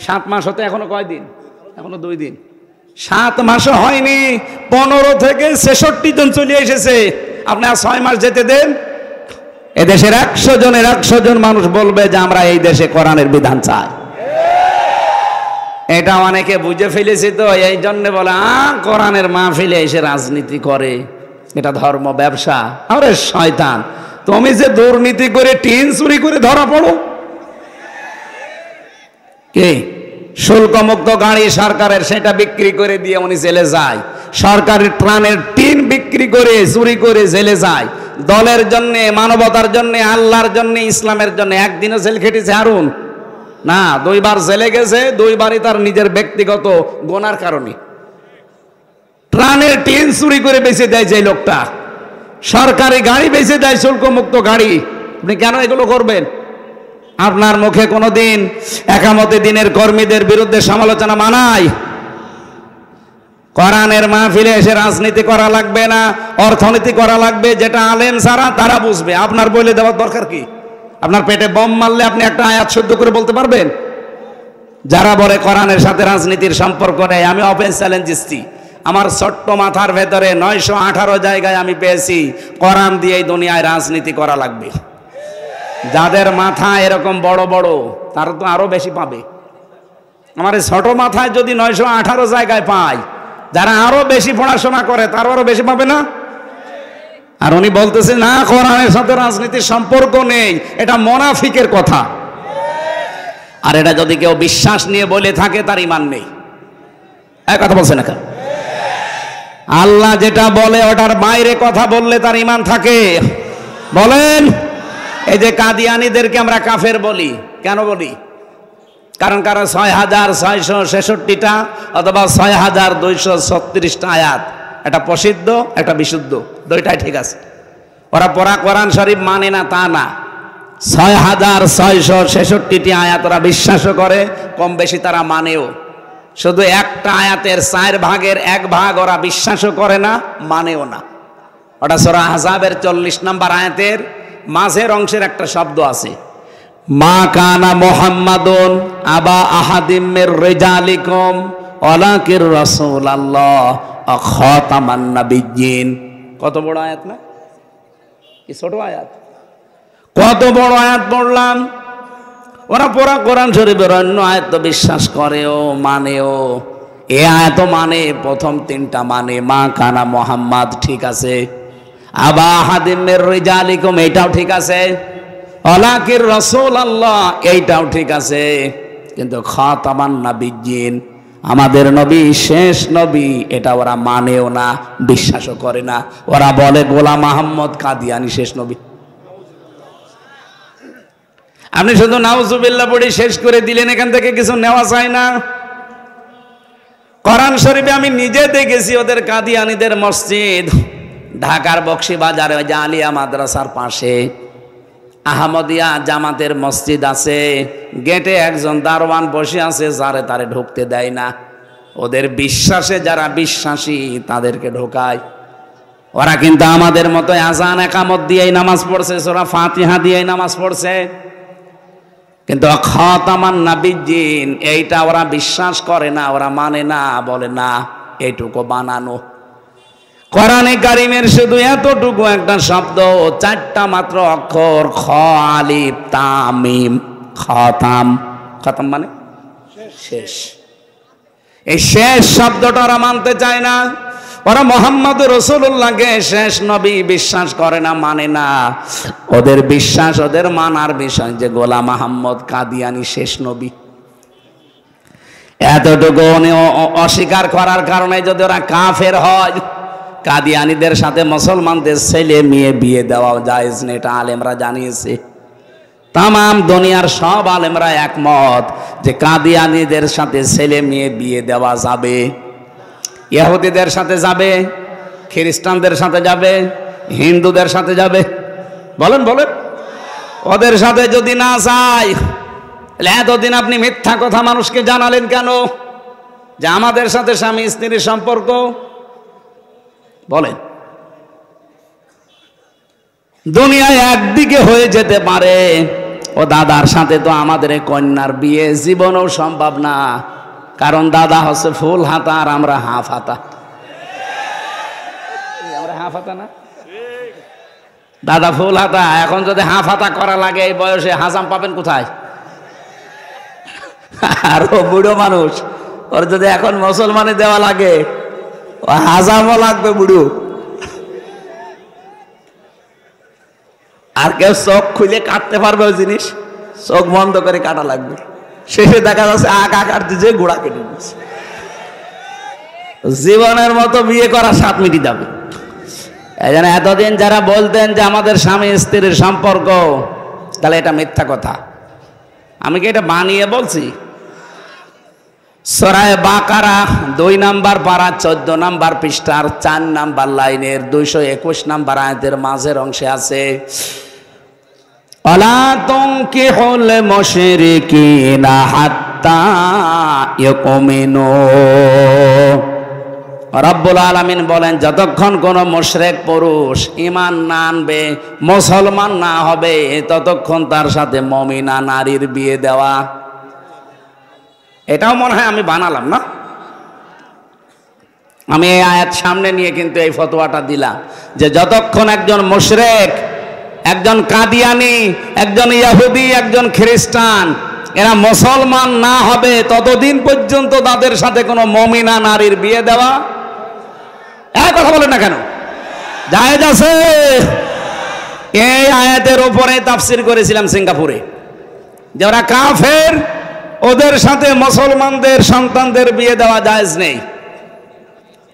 7 মাস হতে এখনো কয় দিন? এখনো 2 দিন। 7 মাসও হয়নি, 15 থেকে 66 জন চলে এসেছে। আপনি আর 6 মাস যেতে দেন, এদেশের 100 জনের 100 জন মানুষ বলবে যে আমরা এই দেশে কোরআনের বিধান চাই। এটা অনেকে বুঝে ফেলেছে, তো এই জন্য বলে কোরআনের মাহফিলে এসে রাজনীতি করে, এটা ধর্ম ব্যবসা। আরে শয়তান, তুমি যে দুর্নীতি করে টিন চুরি করে ধরা পড়ো। কে? শুল্কমুক্ত গাড়ি সরকারের, সেটা বিক্রি করে দিয়ে উনি জেলে যায়। সরকারি ত্রাণের টিন বিক্রি করে চুরি করে জেলে যায়। দলের জন্য, মানবতার জন্য, আল্লাহর জন্য, ইসলামের জন্য একদিনও জেল খেটেছে হারুন? না, 2 বার জেলে গেছে, 2 বারই তার নিজের ব্যক্তিগত গোনার কারণে। ত্রাণের টিন চুরি করে বেঁচে দেয় যে লোকটা, সরকারি গাড়ি বেঁচে দেয়, শুল্কমুক্ত গাড়ি। আপনি কেন এগুলো করবেন? আপনার মুখে কোনোদিন একামতে দিনের কর্মীদের বিরুদ্ধে সমালোচনা মানায়? কোরআনের মাহফিলে এসে রাজনীতি করা লাগবে না, অর্থনীতি করা লাগবে, যেটা আলেম ছাড়া তারা বুঝবে। আপনার বলে দেওয়ার দরকার কি? আপনার পেটে বম মারলে আপনি একটা আয়াত শুদ্ধ করে বলতে পারবেন? যারা বলে কোরআনের সাথে রাজনীতির সম্পর্ক নেই, আমি ওপেন চ্যালেঞ্জ দিচ্ছি। আমার ছোট্ট মাথার ভেতরে 918 জায়গায় আমি পেয়েছি কোরআন দিয়েই দুনিয়ায় রাজনীতি করা লাগবে। যাদের মাথা এরকম বড় বড় তারা তো আরো বেশি পাবে। আমার এই ছোট মাথায় যদি 918 জায়গায় পাই, যারা আরো বেশি পড়াশোনা করে তারা আরো বেশি পাবে না? আর উনি বলতেছে না কোরআনের সাথে রাজনীতির সম্পর্ক নেই, এটা মুনাফিকের কথা। আর এটা যদি কেউ বিশ্বাস নিয়ে বলে থাকে তার ঈমান নেই। এক কথা বলছে না কেন? আল্লাহ যেটা বলে ওটার বাইরে কথা বললে তার ঈমান থাকে? বলেন। এই যে কাদিয়ানীদেরকে আমরা কাফের বলি, কেন বলি? কারণ ৬,৬৬৬টা অথবা ৬,২৩৬টা আয়াত, একটা প্রসিদ্ধ একটা বিশুদ্ধ, দুইটাই ঠিক আছে। ওরা পড়া কোরআন শরীফ মানে না তা না, ৬,৬৬৬টি আয়াত ওরা বিশ্বাসও করে, কম বেশি তারা মানেও। শুধু একটা আয়াতের ৪ ভাগের ১ ভাগ ওরা বিশ্বাসও করে না, মানেও না। ওটা সূরা আহজাবের ৪০ নম্বর আয়াতের মাঝের অংশের একটা শব্দ আছে, মা কানা মুহাম্মাদুন আবা আহাদিম মির রিজালিকুম ওয়ালাকির রাসূলুল্লাহ ওয়া খাতামান নাবিয়্যিন। কত বড় আয়াত না? কি ছোট আয়াত? কত বড় আয়াত পড়লাম। ওরা পুরা কোরআন শরীফের অন্য আয়াত তো বিশ্বাস করেও মানেও, এ আয়াত মানে প্রথম 3টা মানে। মা কানা মুহাম্মাদ ঠিক আছে, আবা আহাদিম মির রিজালিকুম এটাও ঠিক আছে, ওয়ালাকির রাসূলুল্লাহ এইটাও ঠিক আছে, কিন্তু খাতামান নাবিয়্যিন আমাদের নবী শেষ নবী এটা ওরা মানেও না, বিশ্বাসও করে না। ওরা বলে গোলাম আহমদ কাদিয়ানী শেষ নবী। আপনি শুধু নাউজুবিল্লাহ পড়ে শেষ করে দিলেন, এখান থেকে কিছু নেওয়া যায় না। কোরআন শরীফে আমি নিজে দেখেছি ওদের কাদিয়ানীদের মসজিদ ঢাকার বকশীবাজারে ওই যে আলিয়া মাদ্রাসার পাশে আহমদিয়া জামাতের মসজিদ আছে, গেটে একজন দারোয়ান বসে আছে, যারে তারে ঢুকতে দেয় না। ওদের বিশ্বাসে যারা বিশ্বাসী তাদেরকে ঢোকায়। ওরা কিন্তু আমাদের মতো আজান একামত দিয়েই নামাজ পড়ছে, সূরা ফাতিহা দিয়েই নামাজ পড়ছে, কিন্তু খাতামান নাবিয়্যিন এইটা ওরা বিশ্বাস করে না, ওরা মানে না, বলে না এইটুকু বানানো। কোরআনে কারিমের শুধু এতটুকু একটা শব্দ, 4টা মাত্র অক্ষর, খ আলিফ তা মিম, খাতাম। খাতাম মানে শেষ। এই শেষ শব্দটা ওরা মানতে চায় না। ওরা মুহাম্মদুর রাসূলুল্লাহকে শেষ নবী বিশ্বাস করে না, মানে না। ওদের বিশ্বাস, ওদের মানার বিষয় যে গোলাম আহমদ কাদিয়ানী শেষ নবী। এতটুকু অস্বীকার করার কারণে যদি ওরা কাফের হয়, কাদিয়ানীদের সাথে মুসলমানদের ছেলে মেয়ে বিয়ে দেওয়া জায়েজ নেই, এটা আলেমরা জানিয়েছে। তাম দুনিয়ার সব আলেমরা একমত যে কাদিয়ানীদের সাথে ছেলে মেয়ে বিয়ে দেওয়া যাবে। ইহুদিদের সাথে যাবে, খ্রিস্টানদের সাথে যাবে, হিন্দুদের সাথে যাবে। বলেন বলেন। ওদের সাথে যদি না যায়, এতদিন আপনি মিথ্যা কথা মানুষকে জানালেন কেন যে আমাদের সাথে স্বামী স্ত্রীর সম্পর্ক? বলেন। দুনিয়ায় একদিকে হয়ে যেতে পারে, ও দাদার সাথে তো আমাদের কন্যার বিয়ে জীবনেও সম্ভব না, কারণ দাদা হচ্ছে ফুল হাতা আর আমরা হাফ হাতা। আমরা হাফ হাতা না, দাদা ফুল হাতা। এখন যদি হাফ হাতা করা লাগে এই বয়সে, হাজাম পাবেন কোথায়? আর ও বুড়ো মানুষ, ওর যদি এখন মুসলমানে দেওয়া লাগে, ও হাজামও লাগবে বুড়ো। আর কেউ চোখ খুলে কাটতে পারবে ওই জিনিস? চোখ বন্ধ করে কাটা লাগবে। শেষে দেখা যাচ্ছে আগা কাটতে যে গোড়া কেটে দিচ্ছে। জীবনের মতো বিয়ে করা 7 মিনিট যাবে। এই জন্য এতদিন যারা বলতেন যে আমাদের স্বামী স্ত্রীর সম্পর্ক, তাহলে এটা মিথ্যা কথা। আমি কি এটা বানিয়ে বলছি? সূরা বাকারা 2 নম্বর পারা 14 নম্বর পৃষ্ঠার 4 নম্বর লাইনের 221 নম্বর আয়াতের মাঝের অংশে আছে, আলা তুনকিহুল মুশরিকিনা হাত্তা ইয়াকুমিনু। রব্বুল আলামিন বলেন, যতক্ষণ কোন মুশরিক পুরুষ ঈমান না আনবে, মুসলমান না হবে, ততক্ষণ তার সাথে মুমিনা নারীর বিয়ে দেওয়া। এটাও মনে হয় আমি বানালাম না? আমি এই আয়াত সামনে নিয়ে কিন্তু এই ফতোয়াটা দিলাম যে যতক্ষণ একজন মুশরিক, একজন কাদিয়ানী, একজন ইহুদি, একজন খ্রিস্টান এরা মুসলমান না হবে, ততদিন পর্যন্ত তাদের সাথে কোনো মুমিনা নারীর বিয়ে দেওয়া। এক কথা বলেন না কেন? জায়েজ আছে। এই আয়াতের উপরে তাফসির করেছিলাম সিঙ্গাপুরে, যে ওরা কাফের, ওদের সাথে মুসলমানদের সন্তানদের বিয়ে দেওয়া জায়েজ নেই।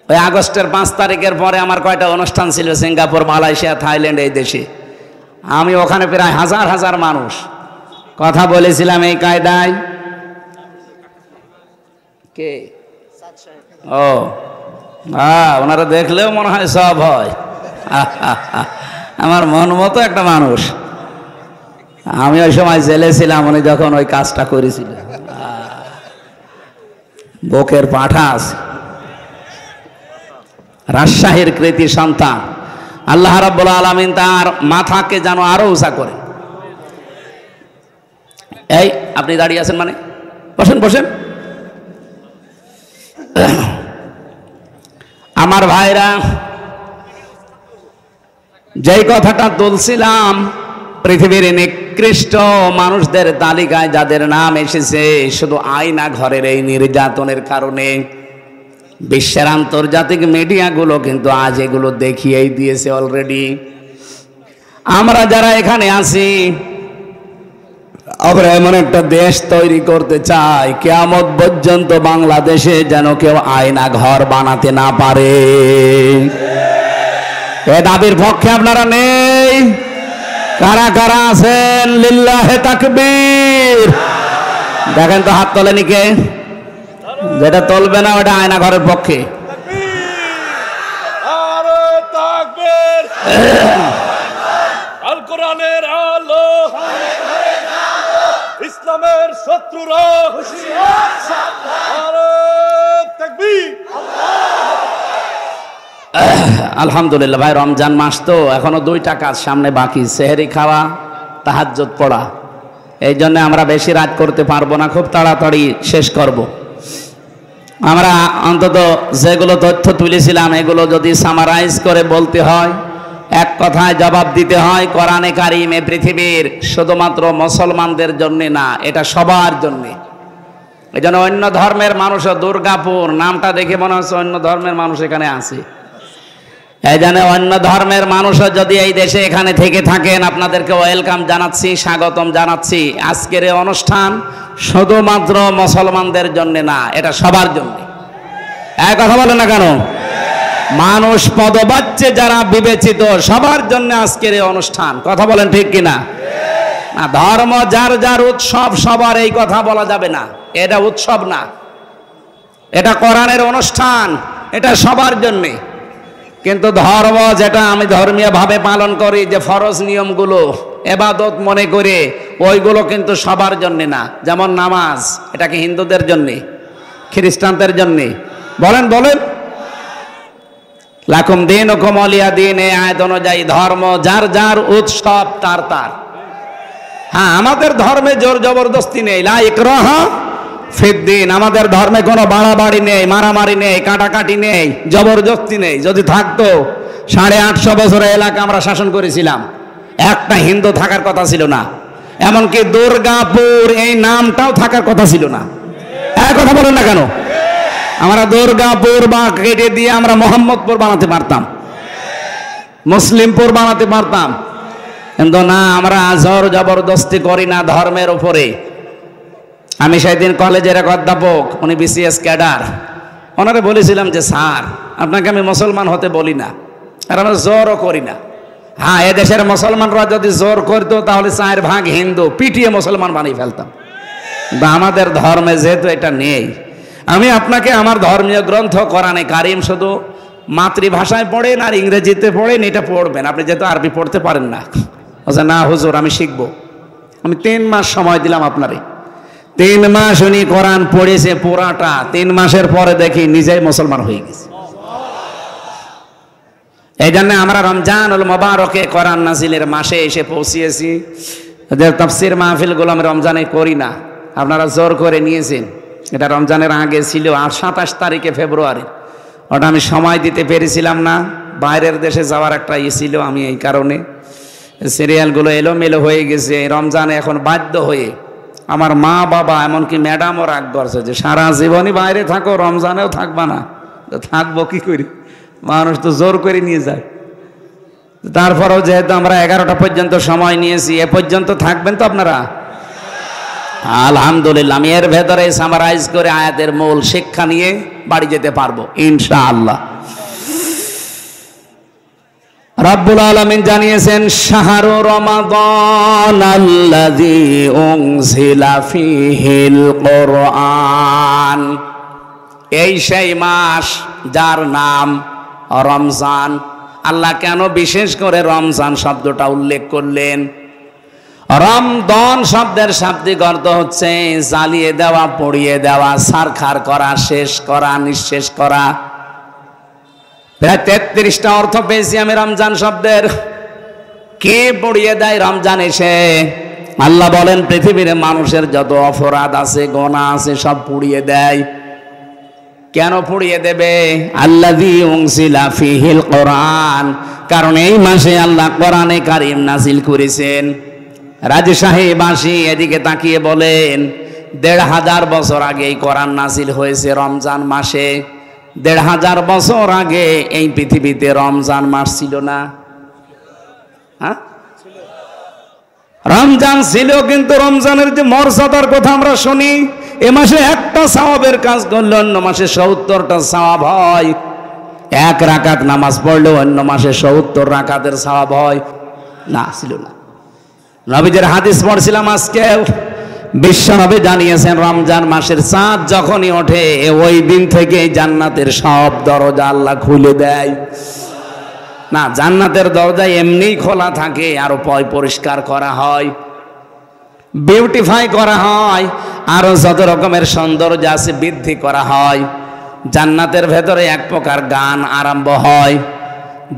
ওই আগস্টের 5 তারিখের পরে আমার কয়টা অনুষ্ঠান ছিল সিঙ্গাপুর, মালয়েশিয়া, থাইল্যান্ড, এই দেশে। আমি ওখানে প্রায় হাজার হাজার মানুষ কথা বলেছিলাম এই কায়দায়। কে? ও হ্যাঁ, ওনারা দেখলেও মনে হয় সব হয়। আমার মন মতো একটা মানুষ। আমি ওই সময় জেলে ছিলাম, উনি যখন ওই কাজটা করেছিল। বুকের পাঠা আছে। রাজশাহীর কৃতি সন্তান। আল্লাহ রাব্বুল আলামিন তার মাথাকে যেন আরো উঁচা করে। এই আপনি দাঁড়িয়ে আছেন মানে? বসেন বসেন। আমার ভাইরা, যেই কথাটা তুলছিলাম, পৃথিবীর নিকৃষ্ট মানুষদের তালিকায় যাদের নাম এসেছে শুধু আয়না ঘরের এই নির্যাতনের কারণে, বিশ্বের আন্তর্জাতিক মিডিয়াগুলো কিন্তু আজ এগুলো দেখিয়েই দিয়েছে অলরেডি। আমরা যারা এখানে আছি, আমরা এমন একটা দেশ তৈরি করতে চাই কিয়ামত পর্যন্ত বাংলাদেশে যেন কেউ আয়না ঘর বানাতে না পারে। এ দাবির পক্ষে আপনারা নেই? কারা কারা আছেন? লিল্লাহে তাকবীর। দেখেন তো হাত তোলেনি কে? যেটা তুলবে না ওটা আয়না ঘরের পক্ষে। আল কোরআনের আলো, ইসলামের শত্রুরা হুঁশিয়ার, তাকবীর। আলহামদুলিল্লাহ ভাই, রমজান মাস তো এখনো 2টা কাজ সামনে বাকি, সেহরি খাওয়া, তাহাজ্জুদ পড়া। এই জন্য আমরা বেশি রাত করতে পারবো না, খুব তাড়াতাড়ি শেষ করব। আমরা অন্তত যেগুলো তথ্য তুলেছিলাম এগুলো যদি সামারাইজ করে বলতে হয়, এক কথায় জবাব দিতে হয়, কোরআনে কারিমে পৃথিবীর শুধুমাত্র মুসলমানদের জন্য না, এটা সবার জন্যে। এই জন্য অন্য ধর্মের মানুষও, দুর্গাপুর নামটা দেখে মনে হচ্ছে অন্য ধর্মের মানুষ এখানে আছে। এই জন্য অন্য ধর্মের মানুষও যদি এই দেশে এখানে থেকে থাকেন, আপনাদেরকে ওয়েলকাম জানাচ্ছি, স্বাগতম জানাচ্ছি। আজকের এই অনুষ্ঠান শুধুমাত্র মুসলমানদের জন্য না, এটা সবার জন্য। এক কথা বলেন না কেন? মানুষ পদবাচ্চে যারা বিবেচিত, সবার জন্য আজকের এই অনুষ্ঠান। কথা বলেন ঠিক কিনা? না, ধর্ম যার যার উৎসব, সবার এই কথা বলা যাবে না। এটা উৎসব না, এটা কোরআনের অনুষ্ঠান, এটা সবার জন্যে। কিন্তু ধর্ম যেটা আমি ধর্মীয় ভাবে পালন করি, যে ফরজ নিয়মগুলো এবাদত মনে করে, ওইগুলো কিন্তু সবার জন্য না। যেমন নামাজ, এটা কি হিন্দুদের জন্যে, খ্রিস্টানদের জন্যে? বলেন বলেন। লাকুম দীনুকুম ওয়ালিয়া দীন, এই আয়াত অনুযায়ী ধর্ম যার যার উৎসব তার তার। হ্যাঁ, আমাদের ধর্মে জোর জবরদস্তি নেই, লা ইকরাহা ফিদ্দিন। আমাদের ধর্মে কোনো বাড়াবাড়ি নেই, মারামারি নেই, কাটাকাটি নেই, জবরদস্তি নেই। যদি থাকতো 850 বছরের এলাকা আমরা শাসন করেছিলাম, একটা হিন্দু থাকার কথা ছিল না। এমনকি দুর্গাপুর এই নামটাও থাকার কথা ছিল না। এক কথা বলেন না কেন? আমরা দুর্গাপুর বা কেটে দিয়ে আমরা মোহাম্মদপুর বানাতে পারতাম, মুসলিমপুর বানাতে পারতাম। কিন্তু না, আমরা জোর জবরদস্তি করি না ধর্মের উপরে। আমি সেদিন কলেজের এক অধ্যাপক, উনি বিসিএস ক্যাডার, ওনারে বলেছিলাম যে স্যার, আপনাকে আমি মুসলমান হতে বলি না, আর আমরা জোরও করি না। হ্যাঁ, এদেশের মুসলমানরা যদি জোর করতো তাহলে 4 ভাগ হিন্দু পিটিয়ে মুসলমান বানিয়ে ফেলতাম। বা আমাদের ধর্মে যেহেতু এটা নেই, আমি আপনাকে আমার ধর্মীয় গ্রন্থ কোরআনে কারিম শুধু মাতৃভাষায় পড়েন আর ইংরেজিতে পড়েন, এটা পড়বেন। আপনি যেহেতু আরবি পড়তে পারেন না, আচ্ছা না হুজুর আমি শিখবো। আমি 3 মাস সময় দিলাম আপনারে। 3 মাস উনি কোরআন পড়েছে পুরাটা। 3 মাসের পরে দেখি নিজেই মুসলমান হয়ে গেছে। এই জন্য আমরা রমজানুল মুবারকে, কোরআন নাজিলের মাসে এসে পৌঁছিয়েছি। তাফসীর মাহফিলগুলো আমি রমজানে করি না, আপনারা জোর করে নিয়েছেন। এটা রমজানের আগে ছিল, 27 তারিখে ফেব্রুয়ারি। ওটা আমি সময় দিতে পেরেছিলাম না, বাইরের দেশে যাওয়ার একটা ছিল। আমি এই কারণে সিরিয়ালগুলো এলোমেলো হয়ে গেছে। রমজানে এখন বাধ্য হয়ে আমার মা বাবা, এমনকি ম্যাডামও রাগ করছে যে সারা জীবনই বাইরে থাকো, রমজানেও থাকবা না। থাকবো কি করি? মানুষ তো জোর করে নিয়ে যায়। তারপরেও যেহেতু আমরা 11টা পর্যন্ত সময় নিয়েছি, এ পর্যন্ত থাকবেন তো আপনারা? আলহামদুলিল্লাহ। আমি এর ভেতরে সামারাইজ করে আয়াতের মূল শিক্ষা নিয়ে বাড়ি যেতে পারবো ইনশাআল্লাহ। রব্বুল আলামিন জানিয়েছেন, শাহরু রমাদান আল্লাযী উনজিলা ফীহিল কুরআন, এই সেই মাস যার নাম রমজান। আল্লাহ কেন বিশেষ করে রমজান শব্দটা উল্লেখ করলেন? রমদন শব্দের শাব্দিক অর্থ হচ্ছে জ্বালিয়ে দেওয়া, পড়িয়ে দেওয়া, ছারখার করা, শেষ করা, নিঃশেষ করা। প্রায় 33টা অর্থ পেয়েছি আমি রমজান শব্দের। কে পড়িয়ে দেয় রমজান এসে? আল্লাহ বলেন, পৃথিবীর মানুষের যত অপরাধ আছে, গুনাহ আছে, সব পুড়িয়ে দেয়। কেন পুড়িয়ে দেবে? আল্লাযী উনজিলা ফীহিল কুরআন, কারণ এই মাসে আল্লাহ কোরআনে কারীম নাযিল করেছেন। রাজী সাহেব আসি এদিকে তাকিয়ে বলেন, 1500 বছর আগে এই কোরআন নাযিল হয়েছে রমজান মাসে। 1500 বছর আগে এই পৃথিবীতে রমজান মাস ছিল না। হ্যাঁ, রমজান ছিল, কিন্তু রমজানের যে মর্যাদার কথা আমরা শুনি, এ মাসে একটা সওয়াবের কাজ করলে অন্য মাসে 70টা সওয়াব হয়। 1 রাকাত নামাজ পড়লে অন্য মাসে 70 রাকাতের সওয়াব হয়। না, ছিল না। নবীদের হাদিস পড়ছিলাম আজকে, বিশ্বনবী জানিয়েছেন রমজান মাসের চাঁদ যখনই ওঠে ওই দিন থেকে জান্নাতের সব দরজা আল্লাহ খুলে দেয়। না, জান্নাতের দরজা এমনিই খোলা থাকে, আরো পরিষ্কার করা হয়, বিউটিফাই করা হয়, আরো যত রকমের সৌন্দর্য আছে বৃদ্ধি করা হয়। জান্নাতের ভেতরে এক প্রকার গান আরম্ভ হয়।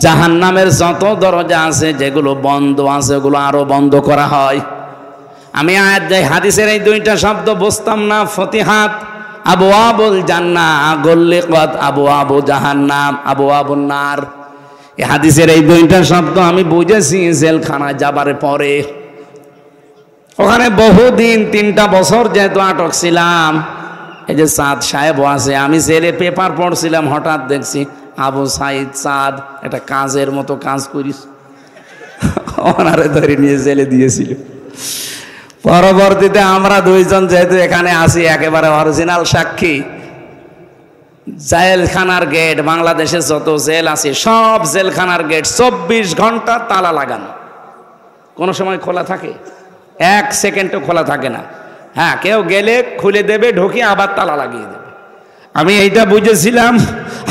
জাহান্নামের যত দরজা আছে, যেগুলো বন্ধ আছে, ওগুলো আরো বন্ধ করা হয়। আমি হাদিসের এই 2টা শব্দ বুঝতাম না। ফতিহাত আবওয়াবুল জান্নাহ, গুল্লিকাত আবওয়াবু জাহান্নাম, আবওয়াবুন নার। এই হাদিসের এই 2টা শব্দ আমি বুঝেছি জেলখানায় যাবার পরে। ওখানে বহুদিন 3টা বছর যেহেতু আটক ছিলাম, এই যে চাঁদ সাহেব আছে, আমি জেলে পেপার পড়ছিলাম, হঠাৎ দেখছি আবু সাইদ চাঁদ একটা কাজের মতো কাজ করিস, ওনারে ধরে নিয়ে জেলে দিয়েছিল। পরবর্তীতে আমরা 2জন যেহেতু এখানে আসি, একেবারে অরিজিনাল সাক্ষী। জেলখানার গেট, বাংলাদেশে যত জেল আছে সব জেলখানার গেট 24 ঘন্টা তালা লাগানো, কোনো সময় খোলা থাকে? 1 সেকেন্ডও খোলা থাকে না। হ্যাঁ, কেউ গেলে খুলে দেবে, ঢুকে আবার তালা লাগিয়ে দেবে। আমি এইটা বুঝেছিলাম,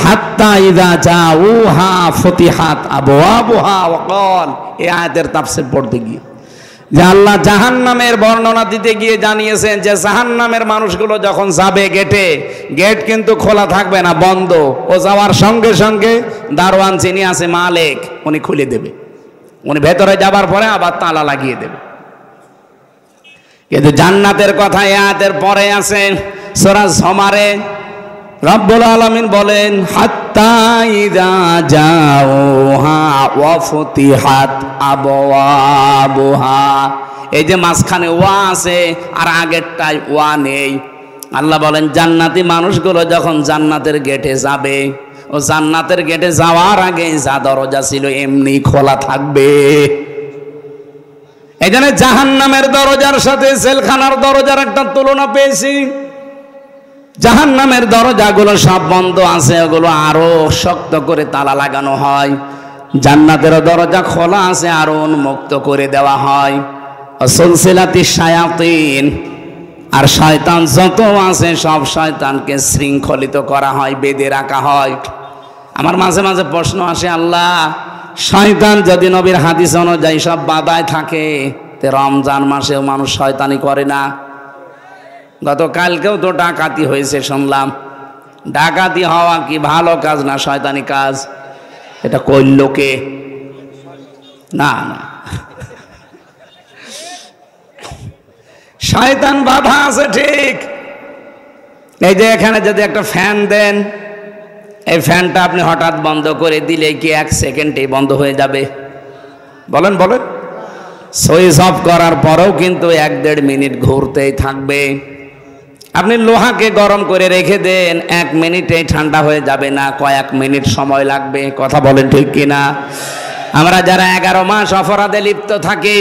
হাত্তা ইযা জাউহা ফতিহাত আবওয়াবুহা ওয়া ক্বাল, এই আয়াতের তাফসীর পড়তে গিয়ে যে আল্লাহ জাহান্নামের বর্ণনা দিতে গিয়ে জানিয়েছেন যে জাহান্নামের মানুষগুলো যখন যাবে গেটে, গেট কিন্তু খোলা থাকবে না, বন্ধ। ও যাওয়ার সঙ্গে সঙ্গে দারওয়ান যিনি আছে, মালিক, উনি খুলে দেবে। উনি ভেতরে যাবার পরে আবার তালা লাগিয়ে দেবে। কিন্তু জান্নাতের কথা আয়াতের পরে আছে সূরা জুমারে। রব্বুল আলামিন বলেন, হাত্তা ইযা জাউহা ওয়া ফুতিহাত আবওয়াবুহা। এই যে মাঝখানে ওয়া আছে আর আগেরটায় ওয়া নেই। আল্লাহ বলেন, জান্নাতি মানুষগুলো যখন জান্নাতের গেটে যাবে, ও জান্নাতের গেটে যাওয়ার আগে যা দরজা ছিল এমনি খোলা থাকবে। এখানে জাহান্নামের দরজার সাথে জেলখানার দরজার একটা তুলনা পেয়েছি। জাহান্নামের দরজাগুলো সব বন্ধ আছে, ওগুলো আরো শক্ত করে তালা লাগানো হয়। জান্নাতের দরজা খোলা আছে, আরো উন্মুক্ত করে দেওয়া হয়। সুলসিলাতি শায়াতিন, আর শয়তান যত আছে সব শয়তানকে শৃঙ্খলিত করা হয়, বেঁধে রাখা হয়। আমার মাঝে মাঝে প্রশ্ন আসে, আল্লাহ, শয়তান যদি নবীর হাদিস অনুযায়ী সব বাধায় থাকে, তে রমজান মাসেও মানুষ শয়তানি করে না? গতকালকেও তো ডাকাতি হয়েছে শুনলাম। ডাকাতি হওয়া কি ভালো কাজ না শয়তানি কাজ? এটা করল কে? না না, শয়তান বাধা আছে ঠিক। এই যে এখানে যদি একটা ফ্যান দেন, এই ফ্যানটা আপনি হঠাৎ বন্ধ করে দিলে কি 1 সেকেন্ডেই বন্ধ হয়ে যাবে? বলেন বলেন। সুইচ অফ করার পরেও কিন্তু 1-1.5 মিনিট ঘুরতেই থাকবে। আপনি লোহাকে গরম করে রেখে দেন, 1 মিনিটেই ঠান্ডা হয়ে যাবে না, কয়েক মিনিট সময় লাগবে। কথা বলেন ঠিক কিনা? আমরা যারা 11 মাস অপরাধে লিপ্ত থাকি,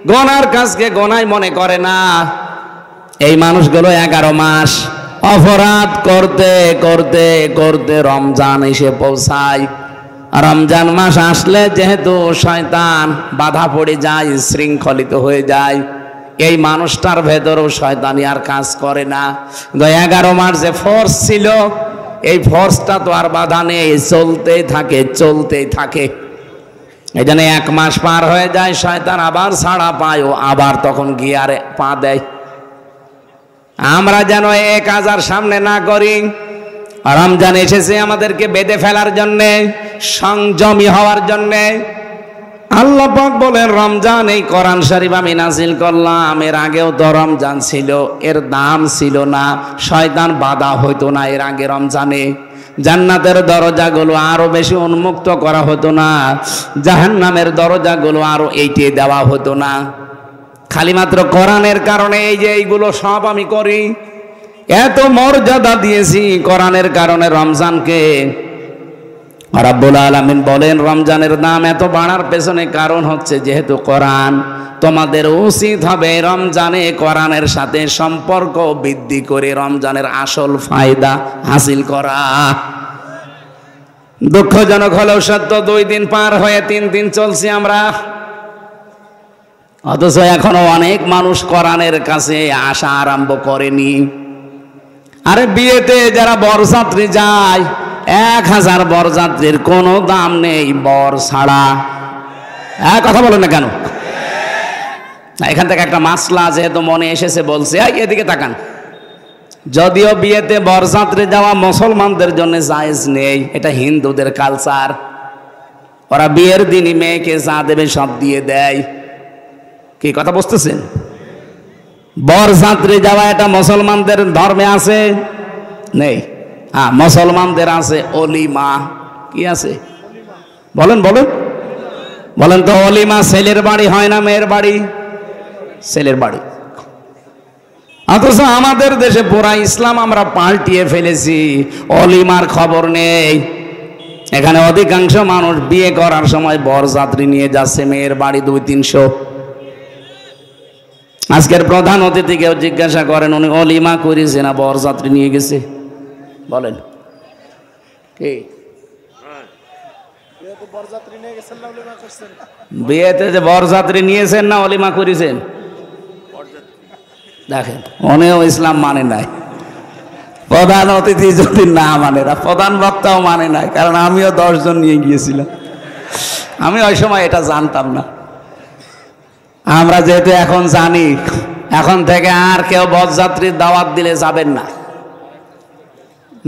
গোনার কাজকে গোনাই মনে করে না, এই মানুষগুলো 11 মাস অপরাধ করতে করতে করতে রমজান এসে পৌঁছায়। রমজান মাস আসলে যেহেতু শয়তান বাধা পড়ে যায়, শৃঙ্খলিত হয়ে যায়, এই মানুষটার ভেতরেও শয়তানি আর কাজ করে না। 11 মাস যে ফোর্স ছিল, এই ফোর্সটা তো আর বাধা নেই, চলতেই থাকে চলতেই থাকে। এই জন্য 1 মাস পার হয়ে যায়, শয়তান আবার ছাড়া পায়, ও আবার তখন গিয়ারে পা দেয়। আমরা যেন এই কাজ আর সামনে না করি। রমজান এসেছে আমাদেরকে বেঁধে ফেলার জন্যে, সংযমী হওয়ার জন্যে। আল্লাহ পাক বলেন, রমজান এই কোরআন শরীফ আমি নাজিল করলাম, এর আগেও তো রমজান ছিল, এর দাম ছিল না, শয়তান বাধা হইতো না এর আগে রমজানে। জান্নাতের দরজাগুলো আরো বেশি উন্মুক্ত করা হতো না, জাহান্নামের দরজাগুলো আরো এইটিয়ে দেওয়া হতো না। খালি মাত্র কোরআনের কারণে এই যে এইগুলো সব আমি করি, এত মর্যাদা দিয়েছি কোরআনের কারণে রমজানকে। রাব্বুল আলামিন বলেন, রমজানের দাম এত বাড়ার পেছনে কারণ হচ্ছে যেহেতু কোরআন, তোমাদের উচিত হবে রমজানে কোরআনের সাথে সম্পর্ক বৃদ্ধি করে রমজানের আসল ফায়দা হাসিল করা। দুঃখজনক হলেও সত্য, 2 দিন পার হয়ে 3 দিন চলছি আমরা, অথচ এখনো অনেক মানুষ কোরআনের কাছে আসা আরম্ভ করেনি। আরে বিয়েতে যারা বরযাত্রী যায়, 1000 বরযাত্রীর কোনো দাম নেই বর ছাড়া। কথা বলেন না কেন? এখান থেকে একটা মাসলা যেহেতু মনে এসেছে বলছে, এদিকে তাকান। যদিও বিয়েতে বরযাত্রী যাওয়া মুসলমানদের জন্য জায়েজ নেই, এটা হিন্দুদের কালচার। ওরা বিয়ের দিনই মেয়েকে যা দেবে সব দিয়ে দেয়। কি কথা বুঝতেছেন? বরযাত্রী যাওয়া এটা মুসলমানদের ধর্মে আছে? নেই। হ্যাঁ, মুসলমানদের আছে অলিমা। কি আছে বলেন বলেন বলেন তো? অলিমা ছেলের বাড়ি হয় না মেয়ের বাড়ি? ছেলের বাড়ি। অথচ আমাদের দেশে পুরা ইসলাম আমরা পাল্টিয়ে ফেলেছি, অলিমার খবর নেই। এখানে অধিকাংশ মানুষ বিয়ে করার সময় বরযাত্রী নিয়ে যাচ্ছে মেয়ের বাড়ি 200-300। আজকের প্রধান অতিথিকেও জিজ্ঞাসা করেন, উনি অলিমা করেছে না বরযাত্রী নিয়ে গেছে? বলেন কি? বিয়েতে যে বরযাত্রী নিয়েছেন না অলিমা করেছেন? দেখেন, উনিও ইসলাম মানে নাই। প্রধান অতিথি যদি না মানে না, প্রধান বক্তাও মানে নাই, কারণ আমিও 10 জন নিয়ে গিয়েছিলাম। আমি ওই সময় এটা জানতাম না। আমরা যেহেতু এখন জানি, এখন থেকে আর কেউ বরযাত্রীর দাওয়াত দিলে যাবেন না,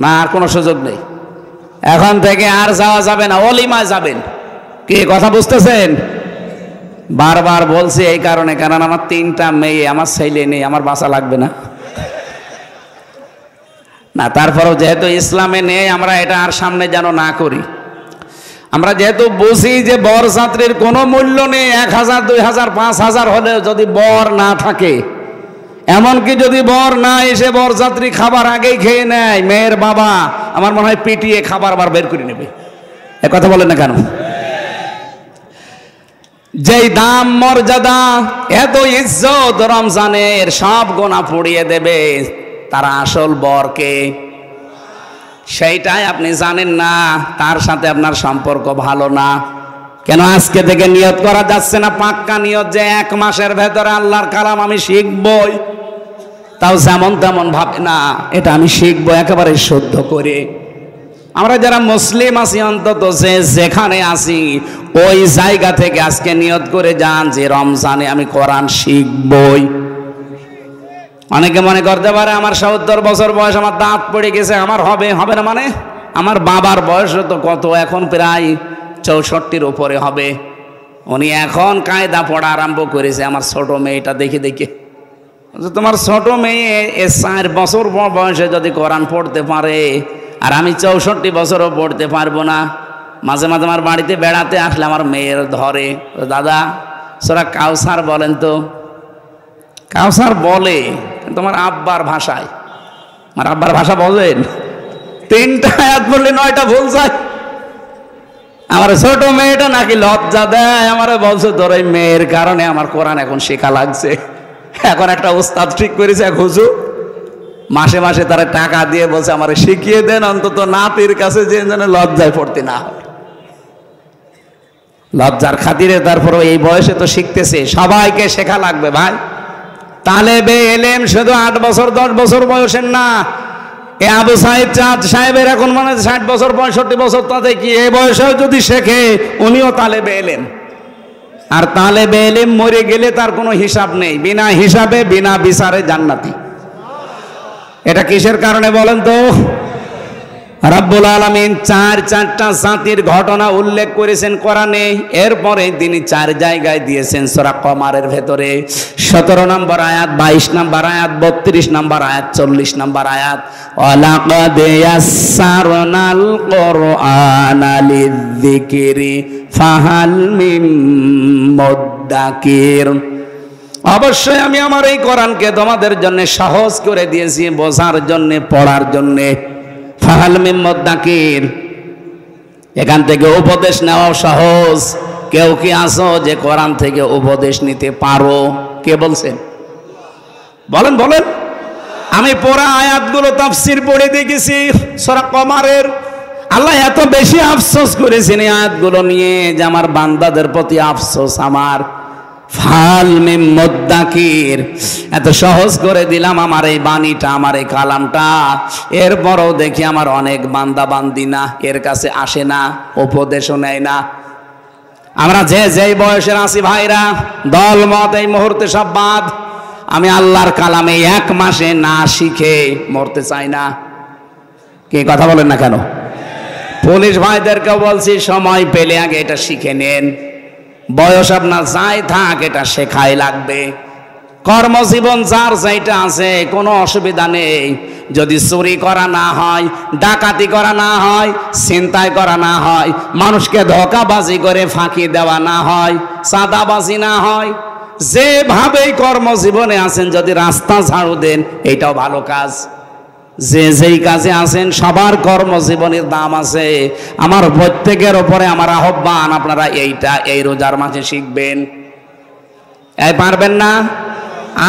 না আর কোনো সুযোগ নেই। এখন থেকে আর যাওয়া যাবে না, অলিমায় যাবেন। কি কথা বুঝতেছেন? বারবার বলছি এই কারণে, কারণ আমার 3টা মেয়ে, আমার ছেলে নেই, আমার বাঁচা লাগবে না। না তারপরেও যেহেতু ইসলামে নেই, আমরা এটা আর সামনে যেন না করি। আমরা যেহেতু বুঝি যে বরযাত্রীর কোনো মূল্য নেই, 1000, 2000, 5000 হলেও যদি বর না থাকে, এমনকি যদি বর না এসে বরযাত্রী খাবার আগেই খেয়ে নেয়, মেয়ের বাবা আমার মনে হয় পিটিয়ে খাবার আবার বের করে নেবে। এ কথা বলেন না কেন? যেই দাম মর্যাদা, এত ইজ্জত রমজানের, সব গোনা পুড়িয়ে দেবে তারা আসল বরকে। সেইটাই আপনি জানেন না, তার সাথে আপনার সম্পর্ক ভালো না। কেন আজকে থেকে নিয়ত করা যাচ্ছে না, পাক্কা নিয়ত যে 1 মাসের ভেতরে আল্লাহর কালাম আমি শিখবই? তাও যেমন তেমন ভাবে না, এটা আমি শিখবো একেবারে শুদ্ধ করে। আমরা যারা মুসলিম আছি, অন্তত যেখানে আছি ওই জায়গা থেকে আজকে নিয়ত করে যান যে রমজানে আমি কোরআন শিখবই। অনেকে মনে করতে পারে আমার 70 বছর বয়স, আমার দাঁত পড়ে গেছে, আমার হবে হবে না। মানে আমার বাবার বয়স তো কত, এখন প্রায় 64-র উপরে হবে। উনি এখন কায়দা পড়া আরম্ভ করেছে আমার ছোট মেয়েটা দেখে দেখে। তোমার ছোট মেয়ে 4 বছর বয়সে যদি কোরআন পড়তে পারে, আর আমি 64 বছরও পড়তে পারবো না। মাঝে মাঝে আমার বাড়িতে বেড়াতে আসলে আমার মেয়ের ধরে, দাদা সূরা কাউসার বলেন তো। কাউসার বলে তোমার আব্বার ভাষায়। আমার আব্বার ভাষা বলেন, 3টা আয়াত বললে 9টা ভুল যায়। আমার ছোট মেয়েটা নাকি লজ্জা দেয়, আমার বলছে তোর এই মেয়ের কারণে আমার কোরআন এখন শেখা লাগছে। এখন একটা উস্তাদ ঠিক করেছে এক হুজুর, মাসে মাসে তারা টাকা দিয়ে বলছে আমার শিখিয়ে দেন, অন্তত নাতির কাছে যে যেন লজ্জায় পড়তে না হয়। লজ্জার খাতিরে তারপরে এই বয়সে তো শিখতেছে, সবাইকে শেখা লাগবে ভাই। তালেবে এলেম শুধু 8 বছর 10 বছর বয়সের না। এ আবু সাইদ চাঁদ সাহেবের এখন মানে 60 বছর 65 বছর, তাতে কি এই বয়সেও যদি শেখে উনিও তালেবে এলেম। আর তালেবে এলেম মরে গেলে তার কোনো হিসাব নেই, বিনা হিসাবে বিনা বিচারে জান্নাতি। এটা কিসের কারণে বলেন তো? রাব্বুল আলামিন 4টা জাতির ঘটনা উল্লেখ করেছেন কোরআনে, এরপরে তিনি 4 জায়গায় দিয়েছেন সূরা কমারের ভেতরে। 17 নম্বর আয়াত, 22 নম্বর আয়াত, 32 নম্বর আয়াত, 40 নম্বর আয়াত। ওয়ালাকাদ ইয়াসসারনাল কুরআনা লিযিকরি ফাহাল মিন মুদ্দাকির। অবশ্যই আমি আমার এই কোরআনকে তোমাদের জন্য সহজ করে দিয়েছি, বোঝার জন্য, পড়ার জন্য। ফাহাল মিন মুদ্দাকির, এখান থেকে উপদেশ নেওয়া সহজ। কেউ কি আছো যে কোরআন থেকে উপদেশ নিতে পারো? কে বলছেন? বলেন বলেন। আমি পুরা আয়াতগুলো তাফসীর পড়ে দেখেছি সূরা কমারের। আল্লাহ এত বেশি আফসোস করেছেন এই আয়াতগুলো নিয়ে যে আমার বান্দাদের প্রতি আফসোস আমার। ফাল মিন মুদ্দাকির, এত সহজ করে দিলাম আমার এই বাণীটা, আমার এই কালামটা, এরপরও দেখি আমার অনেক বান্দা বান্দি না, এর কাছে আসে না, উপদেশও নেয় না। আমরা যে যেই বয়সের আছি ভাইরা, দল মত এই মুহূর্তে সব বাদ। আমি আল্লাহর কালামে 1 মাসে না শিখে মরতে চাই না। কি কথা বলেন না কেন? পুলিশ ভাইদেরকেও বলছি সময় পেলে আগে এটা শিখে নেন। বয়স আপনার যাই থাক, এটা শেখাই লাগবে। কর্মজীবন যার যেটা আছে কোনো অসুবিধা নেই, যদি চুরি করা না হয়, ডাকাতি করা না হয়, ছিনতাই করা না হয়, মানুষকে ধোঁকাবাজি করে ফাঁকি দেওয়া না হয়, চাঁদাবাজি না হয়, যেভাবেই কর্মজীবনে আছেন যদি রাস্তা ঝাড়ু দেন, এইটাও ভালো কাজ। যে যেই কাজে আছেন সবার কর্মজীবনের দাম আছে। আমার প্রত্যেকের ওপরে আমার আহ্বান, আপনারা এইটা এই রোজার মাঝে শিখবেন। এই পারবেন না?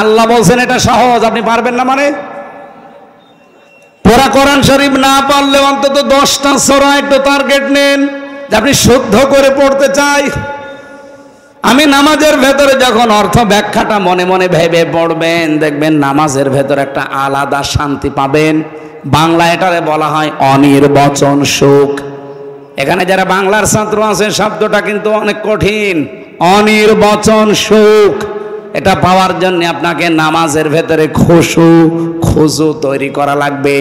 আল্লাহ বলছেন এটা সহজ, আপনি পারবেন না মানে? পুরা কোরআন শরীফ না পারলে অন্তত 10টা সূরা একটু টার্গেট নেন যে আপনি শুদ্ধ করে পড়তে চাই। আমি নামাজের ভেতরে যখন অর্থ ব্যাখ্যাটা মনে মনে ভেবে পড়বেন, দেখবেন নামাজের ভেতরে একটা আলাদা শান্তি পাবেন। বাংলা এটারে বলা হয় অনির্বচন সুখ। এখানে যারা বাংলার ছাত্র আছে, শব্দটা কিন্তু অনেক কঠিন। অনির্বচন সুখ, এটা পাওয়ার জন্য আপনাকে নামাজের ভেতরে খুশু তৈরি করা লাগবে।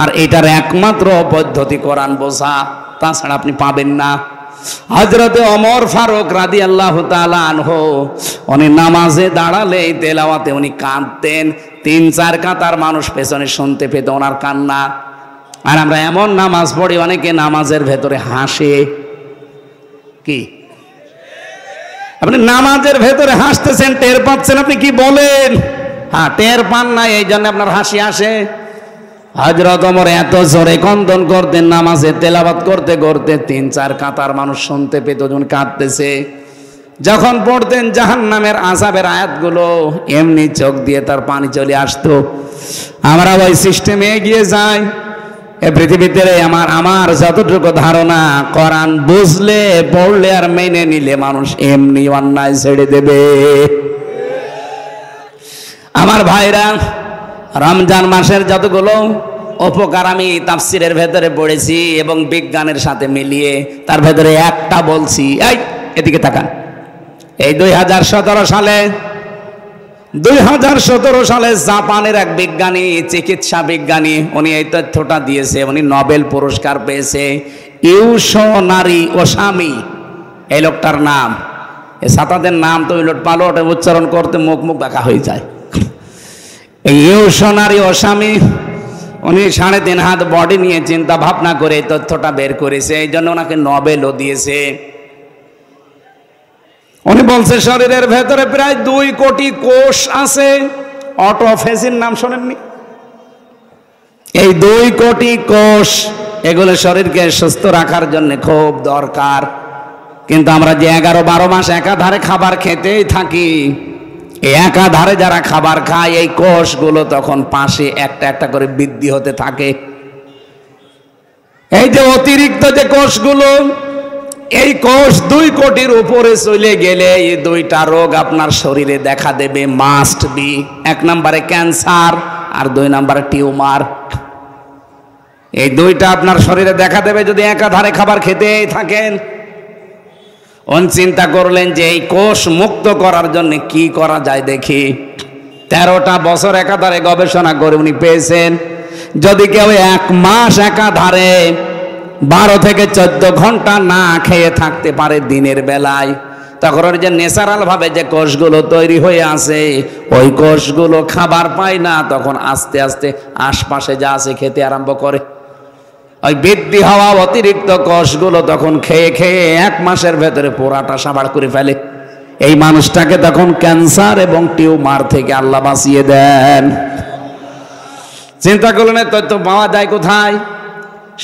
আর এটার একমাত্র পদ্ধতি কোরআন বোঝা, তাছাড়া আপনি পাবেন না। হযরতে ওমর ফারুক রাদিয়াল্লাহু তাআলা আনহু, উনি নামাজে দাঁড়ালে তেলাওয়াতে উনি কাঁদতেন। 3-4 কাতার মানুষ পেছনে শুনতে পেত ওনার কান্না। আর আমরা এমন নামাজ পড়ি, অনেকে নামাজের ভেতরে হাসে। কি আপনি নামাজের ভেতরে হাসতেছেন, টের পাচ্ছেন? আপনি কি বলেন? হ্যাঁ, টের পান না, এই জন্য আপনার হাসি আসে। হযরত ওমর এত জোরে কন্দন করতেন নামাজে তেলাওয়াত করতে করতে, 3-4 কাতার মানুষ শুনতে পেত যখন কাঁদতেছে। যখন পড়তেন জাহান্নামের আযাবের আয়াতগুলো, এমনি চোখ দিয়ে তার পানি চলে আসতো। আমরা ওই সিস্টেমে এগিয়ে যাই। এ পৃথিবীতে আমার যতটুকু ধারণা, কোরআন বুঝলে, পড়লে আর মেনে নিলে মানুষ এমনি অন্যায় ছেড়ে দেবে। আমার ভাইরা, রমজান মাসের যতগুলো উপকার আমি তাফসিরের ভেতরে পড়েছি এবং বিজ্ঞানের সাথে মিলিয়ে, তার ভেতরে একটা বলছি। এই এদিকে তাকান। এই 2017 সালে জাপানের এক বিজ্ঞানী, চিকিৎসা বিজ্ঞানী, উনি এই তথ্যটা দিয়েছে। উনি নোবেল পুরস্কার পেয়েছে। ইউশোনারি ওসামি এই লোকটার নাম। এই সাতাদের নাম তো উলট পালট উচ্চারণ করতে মুখ বাঁকা হয়ে যায়। এই ইউশোনারি ওসামি, উনি 3.5 হাত বডি নিয়ে চিন্তা ভাবনা করে এই তথ্যটা বের করেছে। এই জন্য ওনাকে নোবেলও দিয়েছে। উনি বলছে শরীরের ভেতরে প্রায় 2 কোটি কোষ আছে। অটোফেজির নাম শোনেননি? এই 2 কোটি কোষ, এগুলো শরীরকে সুস্থ রাখার জন্য খুব দরকার। কিন্তু আমরা যে 11-12 মাস একাধারে খাবার খেতেই থাকি, এই একাধারে যারা খাবার খায় এই কোষগুলো তখন পাশে একটা একটা করে বৃদ্ধি হতে থাকে। এই যে অতিরিক্ত যে কোষগুলো, এই কোষ 2 কোটির উপরে চলে গেলে এই 2টা রোগ আপনার শরীরে দেখা দেবে, মাস্ট বি। 1 নম্বরে ক্যান্সার আর 2 নম্বরে টিউমার। এই 2টা আপনার শরীরে দেখা দেবে যদি একাধারে খাবার খেতেই থাকেন। চিন্তা করলেন যে এই কোষ মুক্ত করার জন্য কি করা যায় দেখি। 13টা বছর একাধারে গবেষণা করে উনি পেয়েছেন যদি কেউ 1 মাস একাধারে 12 থেকে 14 ঘন্টা না খেয়ে থাকতে পারে দিনের বেলায়, তখন ওর যে ন্যাচারাল ভাবে যে কোষগুলো তৈরি হয়ে আছে ওই কোষগুলো খাবার পায় না, তখন আস্তে আস্তে আশপাশে যা আছে খেতে আরম্ভ করে। ওই বৃদ্ধি হওয়া অতিরিক্ত কোষগুলো তখন খেয়ে খেয়ে 1 মাসের ভেতরে পোড়াটা সাবাড় করে ফেলে। এই মানুষটাকে তখন ক্যান্সার এবং টিউমার থেকে আল্লাহ বাঁচিয়ে দেন। চিন্তা করলেন তথ্য পাওয়া যায় কোথায়?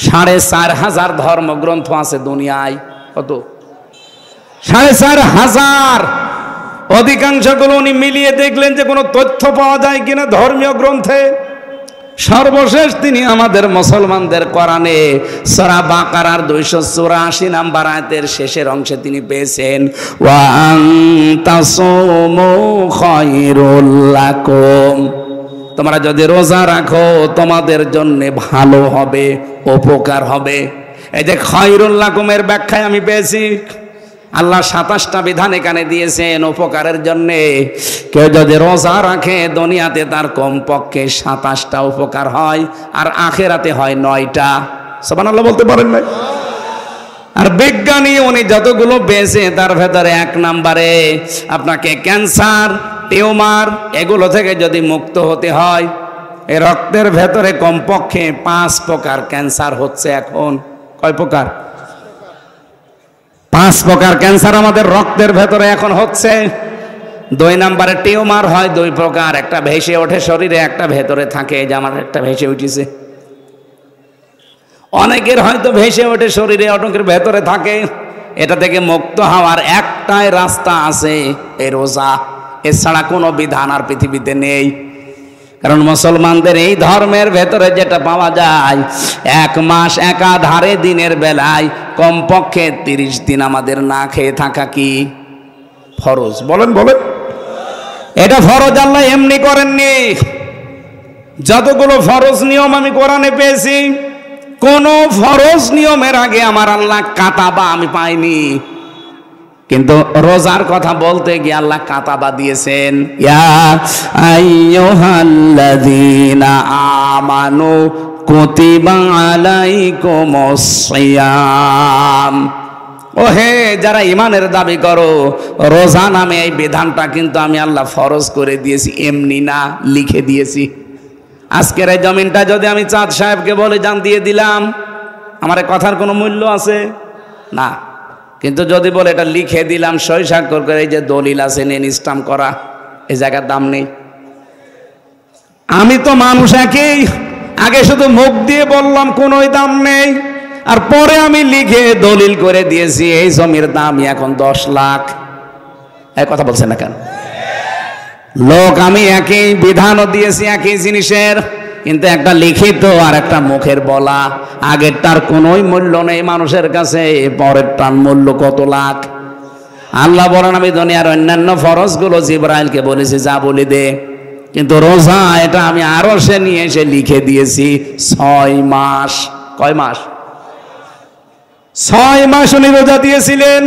4,500 ধর্মগ্রন্থ আছে দুনিয়ায়। কত? 4,500। অধিকাংশগুলো উনি মিলিয়ে দেখলেন যে কোনো তথ্য পাওয়া যায় কিনা ধর্মীয় গ্রন্থে। সর্বশেষ তিনি আমাদের মুসলমানদের কোরআনে সূরা বাকারার 284 নম্বর আয়াতের শেষের অংশে তিনি পেয়েছেন ওয়া আনতাসুমু খায়রুল লাকুম, তোমরা যদি রোজা রাখো তোমাদের জন্য ভালো হবে, উপকার হবে। এই যে খায়রুল লাকুমের ব্যাখ্যায় আমি পেয়েছি আল্লাহ 27টা বিধান এখানে দিয়েছেন উপকারের জন্যে। কেউ যদি রোজা রাখে দুনিয়াতে তার কমপক্ষে 27টা উপকার হয়, আর আখেরাতে হয় 9টা। সুবহানাল্লাহ বলতে পারেন না? আর বিজ্ঞানী উনি যতগুলো পেয়েছে তার ভেতরে 1 নম্বরে আপনাকে ক্যান্সার, টিউমার এগুলো থেকে যদি মুক্ত হতে হয়, এই রক্তের ভেতরে কমপক্ষে 5 প্রকার ক্যান্সার হচ্ছে এখন। কয় প্রকার? 5 প্রকার ক্যান্সার আমাদের রক্তের ভেতরে এখন হচ্ছে। 2 নম্বরে টিউমার হয় 2 প্রকার, একটা ভেসে ওঠে শরীরে, একটা ভেতরে থাকে। এই যে আমার একটা ভেসে উঠেছে, অনেকের হয়তো ভেসে ওঠে শরীরে, অনেকের ভেতরে থাকে। এটা থেকে মুক্ত হওয়ার একটাই রাস্তা আছে, এই রোজা। এছাড়া কোনো বিধান আর পৃথিবীতে নেই। কারণ মুসলমানদের এই ধর্মের ভেতরে যেটা পাওয়া যায়, 1 মাস একাধারে দিনের বেলায় কমপক্ষে 30 দিন আমাদের না খেয়ে থাকা কি ফরজ? বলেন বলেন। এটা ফরজ আল্লাহ এমনি করেননি। যতগুলো ফরজ নিয়ম আমি কোরআনে পেয়েছি, কোন ফরজ নিয়মের আগে আমার আল্লাহ কাতাবা আমি পাইনি। কিন্তু রোজার কথা বলতে গিয়ে আল্লাহ কাতাবা দিয়েছেন, ইয়া আইয়ুহাল্লাযীনা আমানু কুতিবা আলাইকুমুস সিয়াম। ও হে যারা ইমানের দাবি করো, রোজা নামে এই বিধানটা কিন্তু আমি আল্লাহ ফরজ করে দিয়েছি, এমনি না, লিখে দিয়েছি। আজকের এই জমিনটা যদি আমি চাঁদ সাহেবকে বলে জান দিয়ে দিলাম, আমার কথার কোনো মূল্য আছে না। কিন্তু যদি বলে এটা লিখে দিলাম, সই স্বাক্ষর করে, এই যে দলিল আছে নেন স্টাম্প করা, এই জায়গার দাম নেই। আমি তো মানুষ একই, আগে শুধু মুখ দিয়ে বললাম কোনোই দাম নেই, আর পরে আমি লিখে দলিল করে দিয়েছি এই জমির দাম এখন 10 লাখ। এই কথা বলছেন না কেন? লোক আমি একই, বিধানও দিয়েছি একই জিনিসের, কিন্তু একটা লিখিত আর একটা মুখের বলা। আগেরটার কোনোই মূল্য নেই মানুষের কাছে, পরেরটার মূল্য কত লাখ। আল্লাহ বলেন আমি দুনিয়ার অন্যান্য ফরজগুলো জিবরাইলকে বলেছি যা বলে দে, কিন্তু রোজা এটা আমি আরো সে নিয়ে এসে লিখে দিয়েছি 6 মাস। কয় মাস? 6 মাস উনি রোজা দিয়েছিলেন।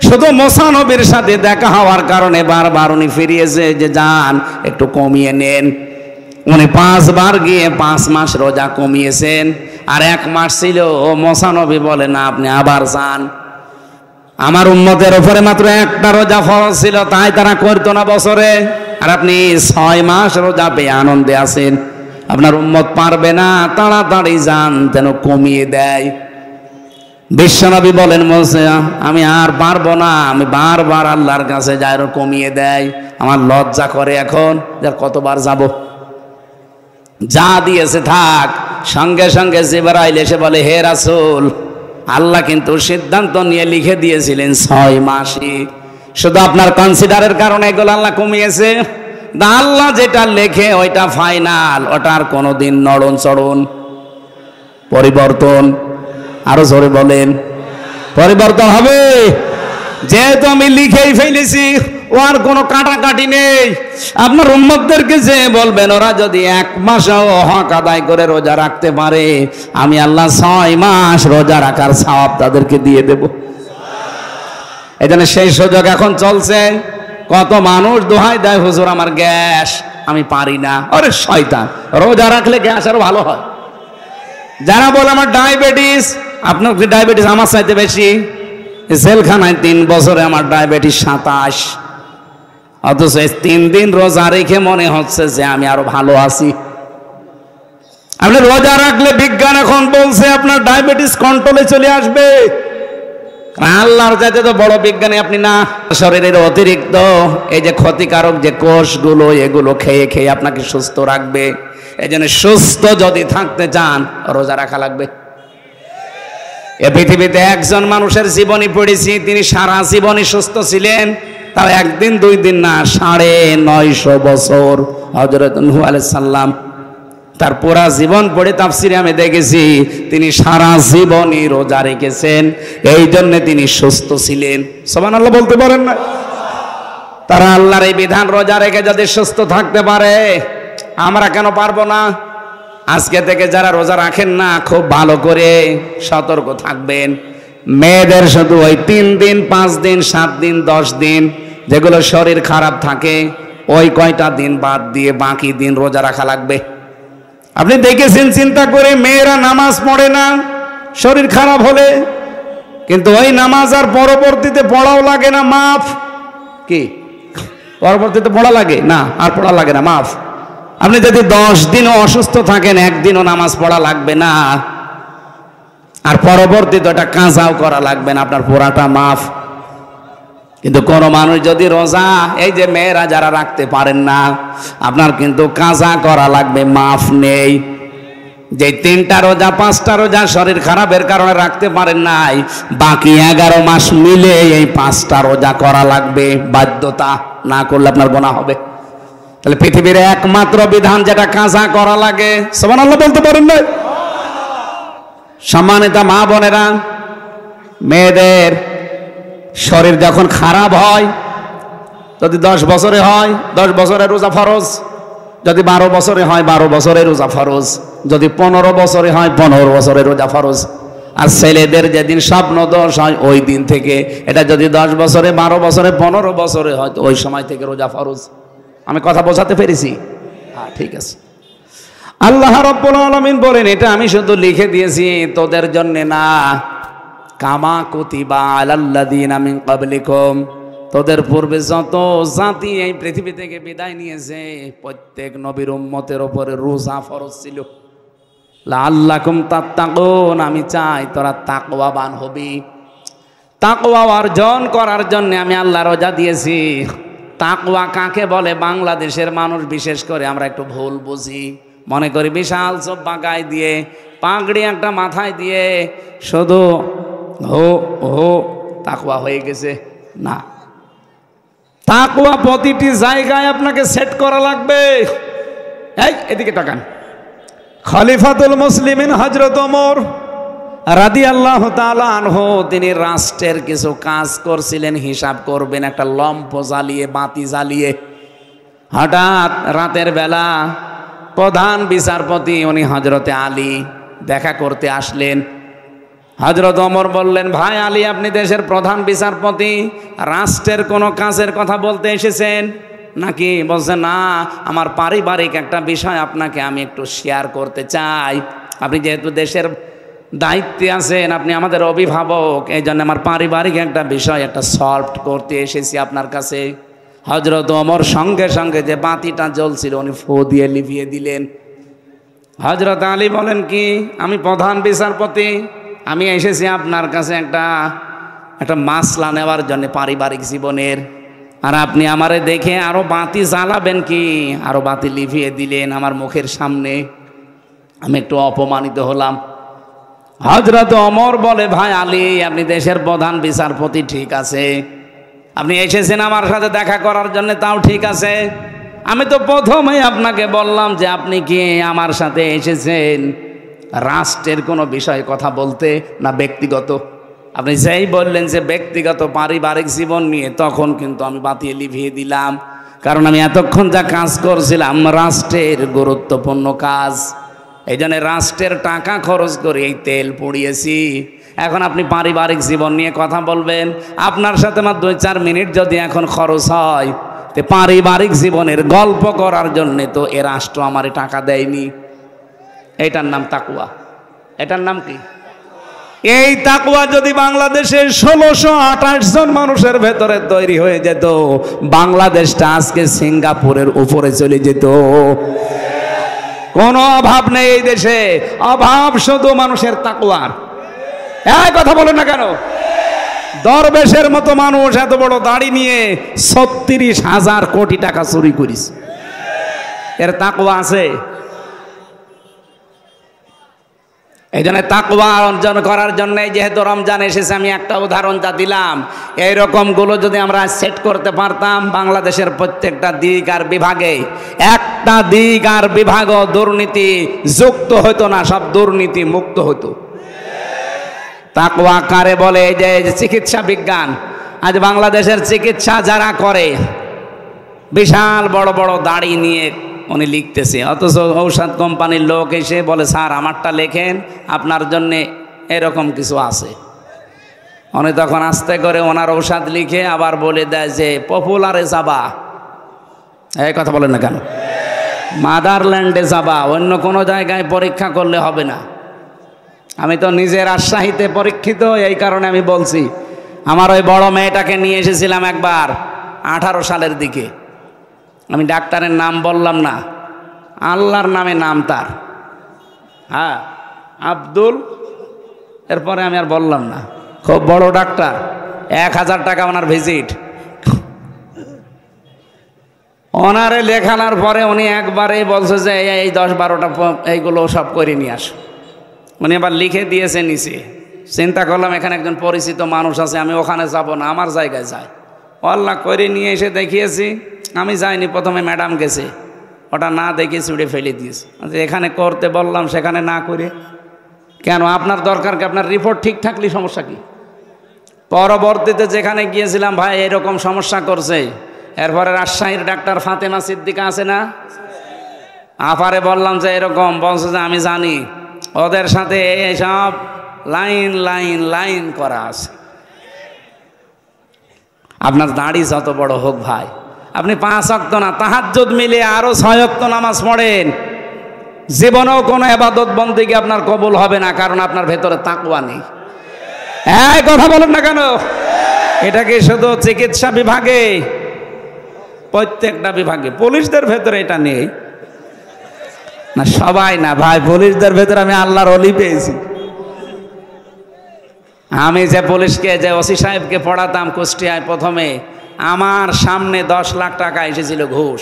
শুধু মুসা নবীর সাথে দেখা হওয়ার কারণে বারবার উনি ফিরিয়েছে যে যান একটু কমিয়ে নেন। উনি 5 বার গিয়ে 5 মাস রোজা কমিয়েছেন, আর 1 মাস ছিল। ও মুসা নবী বলে না, আপনি আবার যান। আমার উম্মতের উপরে মাত্র একটা রোজা ফরজ ছিল, তাই তারা করতো না বছরে, আর আপনি 6 মাস রোজা পেয়ে আনন্দে আছেন। আপনার উম্মত পারবে না, তাড়াতাড়ি যান যেন কমিয়ে দেয়। বিশ্বনবী বলেন মুসা আমি আর পারবো না, আমি বারবার আল্লাহর কাছে যাই, কমিয়ে দেয়। আমার লজ্জা করে এখন, যার কতবার যাব। যা দিয়েছে থাক। সঙ্গে সঙ্গে জিবরাইল এসে বলে হে রাসূল, আল্লাহ কিন্তু সিদ্ধান্ত নিয়ে লিখে দিয়েছিলেন 6 মাসই। শুধু আপনার কনসিডারের কারণে এগুলো আল্লাহ কমিয়েছে। আল্লাহ যেটা লেখে ওইটা ফাইনাল, ওটার কোনোদিন নড়ন চড়ন পরিবর্তন, আরো জোরে বলেন, পরিবর্তন হবে। যেহেতু আমি লিখেই ফেলেছি, ও আর কোনো কাটাকাটি নেই। আপনার উম্মতদেরকে যে বলবেন ওরা যদি 1 মাসও হক আদায় করে রোজা রাখতে পারে, আমি আল্লাহ 6 মাস রোজা রাখার সওয়াব তাদেরকে দিয়ে দেব। এই জন্য সেই সুযোগ এখন চলছে। কত মানুষ দোহাই দেয়, হুজুর আমার গ্যাস, আমি পারি না। আরে শয়তান, রোজা রাখলে গ্যাস আরো ভালো হয়। যারা বলে আমার ডায়াবেটিস, আপনার কি ডায়াবেটিস আমার চাইতে বেশি? জেলখানায় 3 বছরে আমার ডায়াবেটিস 27, অথচ 3 দিন রোজা রেখে মনে হচ্ছে যে আমি আরো ভালো আছি। আপনি রোজা রাখলে বিজ্ঞান এখন বলছে আপনার ডায়াবেটিস কন্ট্রোলে চলে আসবে। আল্লাহর চাইতে তো বড় বিজ্ঞানী আপনি না। শরীরের অতিরিক্ত এই যে ক্ষতিকারক যে কোষগুলো, এগুলো খেয়ে খেয়ে আপনাকে সুস্থ রাখবে। এই জন্য সুস্থ যদি থাকতে চান রোজা রাখা লাগবে। এ পৃথিবীতে একজন মানুষের জীবনী পড়েছি, তিনি সারা জীবনই সুস্থ ছিলেন, তাও 1 দিন 2 দিন না, 950 বছর। হযরত নূহ আলাইহিস সালাম, তার পুরা জীবন পড়ে তাফসিরে আমি দেখেছি তিনি সারা জীবনই রোজা রেখেছেন, এই জন্য তিনি সুস্থ ছিলেন। সুবহানাল্লাহ বলতে পারেন না? তারা আল্লাহর এই বিধান রোজা রেখে যদি সুস্থ থাকতে পারে, আমরা কেন পারবো না? আজকে থেকে যারা রোজা রাখেন না, খুব ভালো করে সতর্ক থাকবেন। মেয়েদের শুধু ওই 3 দিন 5 দিন 7 দিন 10 দিন যেগুলো শরীর খারাপ থাকে, ওই কয়টা দিন বাদ দিয়ে বাকি দিন রোজা রাখা লাগবে। আপনি দেখেছেন চিন্তা করে, মেয়েরা নামাজ পড়ে না শরীর খারাপ হলে, কিন্তু ওই নামাজ আর পরবর্তীতে পড়াও লাগে না, মাফ। কি পরবর্তীতে পড়া লাগে না? আর পড়া লাগে না, মাফ। আপনি যদি 10 দিনও অসুস্থ থাকেন, 1 দিনও নামাজ পড়া লাগবে না, আর পরবর্তীতে ওটা কাজাও করা লাগবে না, আপনার পুরাটা মাফ। কিন্তু কোন মানুষ যদি রোজা, এই যে মেয়েরা যারা রাখতে পারেন না, আপনার কিন্তু কাজা করা লাগবে, মাফ নেই। যে 3টা রোজা 5টা রোজা শরীর খারাপের কারণে রাখতে পারেন নাই, বাকি 11 মাস মিলে এই 5টা রোজা করা লাগবে, বাধ্যতা। না করলে আপনার গুনাহ হবে। তাহলে পৃথিবীর একমাত্র বিধান যেটা কাজা করা লাগে, সুবহানাল্লাহ বলতে পারেন না? সম্মানিত মা বোনেরা, মেয়েদের শরীর যখন খারাপ হয়, যদি 10 বছরে হয় 10 বছরের রোজা ফরজ, যদি 12 বছরে হয় 12 বছরের রোজা ফরজ, যদি 15 বছরে হয় 15 বছরের রোজা ফরজ। আর ছেলেদের যেদিন স্বপ্ন দোষ হয় ওই দিন থেকে, এটা যদি 10 বছরে 12 বছরে 15 বছরে হয়, তো ওই সময় থেকে রোজা ফরজ। আমি কথা বোঝাতে পেরেছি? হ্যাঁ, ঠিক আছে। আল্লাহ রাব্বুল আলামিন বলেন, এটা আমি শুধু লিখে দিয়েছি তোদের জন্য না, কামা কুতিবা আলাল্লাযিনা মিন ক্বাবলিকুম, তোদের পূর্বে যত জাতি এই পৃথিবী থেকে বিদায় নিয়েছে, প্রত্যেক নবীর উম্মতের উপরে রোজা ফরজ ছিল। লাআল্লাকুম তাত্তাকুন, আমি চাই তোরা তাকওয়াবান হবি। তাকওয়া অর্জন করার জন্য আমি আল্লাহ রোজা দিয়েছি। তাকওয়া কাকে বলে? বাংলাদেশের মানুষ বিশেষ করে আমরা একটু ভুল বুঝি, মনে করি বিশাল জব্বা গায়ে দিয়ে, পাগড়ি একটা মাথায় দিয়ে শুধু হো হো তাকওয়া হয়ে গেছে। না, তাকওয়া প্রতিটি জায়গায় আপনাকে সেট করা লাগবে। এই এদিকে তাকান, খলিফাতুল মুসলিমিন হযরত ওমর রাদিয়াল্লাহু তাআলা আনহু, তিনি রাষ্ট্রের কিছু কাজ করছিলেন, হিসাব করবেন একটা লম্প জ্বালিয়ে, বাতি জ্বালিয়ে। হঠাৎ রাতের বেলা প্রধান বিচারপতি উনি হযরতে আলী দেখা করতে আসলেন। হযরত ওমর বললেন, ভাই আলী, আপনি দেশের প্রধান বিচারপতি, রাষ্ট্রের কোনো কাজের কথা বলতে এসেছেন নাকি? বলছে, না, আমার পারিবারিক একটা বিষয় আপনাকে আমি একটু শেয়ার করতে চাই। আপনি যেহেতু দেশের দায়িত্বে আছেন, আপনি আমাদের অভিভাবক, এই জন্য আমার পারিবারিক একটা বিষয় একটা সলভ করতে এসেছি আপনার কাছে। হযরত ওমর সঙ্গে সঙ্গে যে বাতিটা জ্বলছিল উনি ফু দিয়ে লিভিয়ে দিলেন। হযরত আলী বলেন, কি? আমি প্রধান বিচারপতি, আমি এসেছি আপনার কাছে একটা মাসলা নেওয়ার জন্য পারিবারিক জীবনের, আর আপনি আমারে দেখে আরো বাতি জ্বালাবেন কি? আরো বাতি লিভিয়ে দিলেন আমার মুখের সামনে। আমি একটু অপমানিত হলাম। হযরত ওমর বলে, ভাই আলী, আপনি দেশের প্রধান বিচারপতি, ঠিক আছে, আপনি এসেছেন আমার সাথে দেখা করার জন্য, তাও ঠিক আছে। আমি তো প্রথমেই আপনাকে বললাম যে আপনি কি আমার সাথে এসেছেন রাষ্ট্রের কোনো বিষয়ে কথা বলতে, না ব্যক্তিগত? আপনি যেই বললেন যে ব্যক্তিগত পারিবারিক জীবন নিয়ে, তখন কিন্তু আমি বাতিয়ে লিভিয়ে দিলাম, কারণ আমি এতক্ষণ যা কাজ করছিলাম রাষ্ট্রের গুরুত্বপূর্ণ কাজ, এই জন্য রাষ্ট্রের টাকা খরচ করে এই তেল পুড়িয়েছি। এখন আপনি পারিবারিক জীবন নিয়ে কথা বলবেন, আপনার সাথে আমার 2-4 মিনিট যদি এখন খরচ হয়, তো পারিবারিক জীবনের গল্প করার জন্য তো এ রাষ্ট্র আমারে টাকা দেয়নি। এটার নাম তাকওয়া। এটার নাম কি? এই তাকওয়া যদি বাংলাদেশে 1628 জন মানুষের ভেতরে তৈরি হয়ে যেত, বাংলাদেশটা আজকে সিঙ্গাপুরের উপরে চলে যেত। কোনো অভাব নেই এই দেশে, অভাব শুধু মানুষের তাকওয়ার। এই কথা বলেন না কেন? দরবেশের মতো মানুষ এত বড় দাড়ি নিয়ে 36,000 কোটি টাকা চুরি করিস, এর তাকওয়া আছে? এই জন্য তাকওয়া অর্জন করার জন্য যেহেতু রমজান এসেছে, আমি একটা উদাহরণ যা দিলাম, এইরকমগুলো যদি আমরা সেট করতে পারতাম, বাংলাদেশের প্রত্যেকটা দিক আর বিভাগে একটা দিক আর বিভাগও দুর্নীতি যুক্ত হতো না, সব দুর্নীতি মুক্ত হতো। তাকওয়া কারে বলে? যে চিকিৎসা বিজ্ঞান, আজ বাংলাদেশের চিকিৎসা যারা করে, বিশাল বড় বড় দাড়ি নিয়ে উনি লিখতেছে, অথচ ঔষধ কোম্পানির লোক এসে বলে, স্যার আমারটা লেখেন, আপনার জন্যে এরকম কিছু আছে। উনি তখন আস্তে করে ওনার ঔষধ লিখে আবার বলে দেয় যে পপুলারে যাবা। এই কথা বলেন না কেন? মাদারল্যান্ডে যাবা, অন্য কোনো জায়গায় পরীক্ষা করলে হবে না। আমি তো নিজের রাজশাহীতে পরীক্ষিত, এই কারণে আমি বলছি। আমার ওই বড় মেয়েটাকে নিয়ে এসেছিলাম একবার 18 সালের দিকে, আমি ডাক্তারের নাম বললাম না, আল্লাহর নামে নাম তার, হ্যাঁ আব্দুল, এরপরে আমি আর বললাম না, খুব বড় ডাক্তার, 1000 টাকা ওনার ভিজিট। ওনারে লেখানোর পরে উনি একবারেই বলছে যে এই 10-12টা এইগুলো সব করে নিয়ে আস। উনি আবার লিখে দিয়েছে নিচে। চিন্তা করলাম এখানে একজন পরিচিত মানুষ আছে, আমি ওখানে যাব না, আমার জায়গায় যাই। আল্লাহ করে নিয়ে এসে দেখিয়েছি। আমি যাইনি, প্রথমে ম্যাডাম গেছে, ওটা না দেখে ছুড়ে ফেলে দিয়েছে। এখানে করতে বললাম, সেখানে না করে কেন? আপনার দরকার কি? আপনার রিপোর্ট ঠিক থাকলে সমস্যা কি? পরবর্তীতে যেখানে গিয়েছিলাম, ভাই এরকম সমস্যা করছে, এরপরে রাজশাহীর ডাক্তার ফাতেমা সিদ্দিকা আছে না, আপারে বললাম যে এরকম, বলছে যে আমি জানি, ওদের সাথে সব লাইন লাইন লাইন করা আছে। আপনার দাড়ি যত বড় হোক ভাই, আপনি 5 ওয়াক্ত না, তাহাজ্জুদ মিলে আরো 6 ওয়াক্ত নামাজ পড়েন, জীবনেও কোনো ইবাদত বন্দেগী আপনার কবুল হবে না, কারণ আপনার ভেতরে তাকওয়া নেই। এই কথা বলেন না কেন? এটা কি শুধু চিকিৎসা বিভাগে? প্রত্যেকটা বিভাগে। পুলিশদের ভেতরে এটা নেই না, সবাই না ভাই, পুলিশদের ভেতরে আমি আল্লাহর ওলি পেয়েছি। আমি যে পুলিশকে, যে ওসি সাহেবকে পড়াতাম কুষ্টিয়ায়, প্রথমে আমার সামনে 10 লাখ টাকা এসেছিল ঘুষ।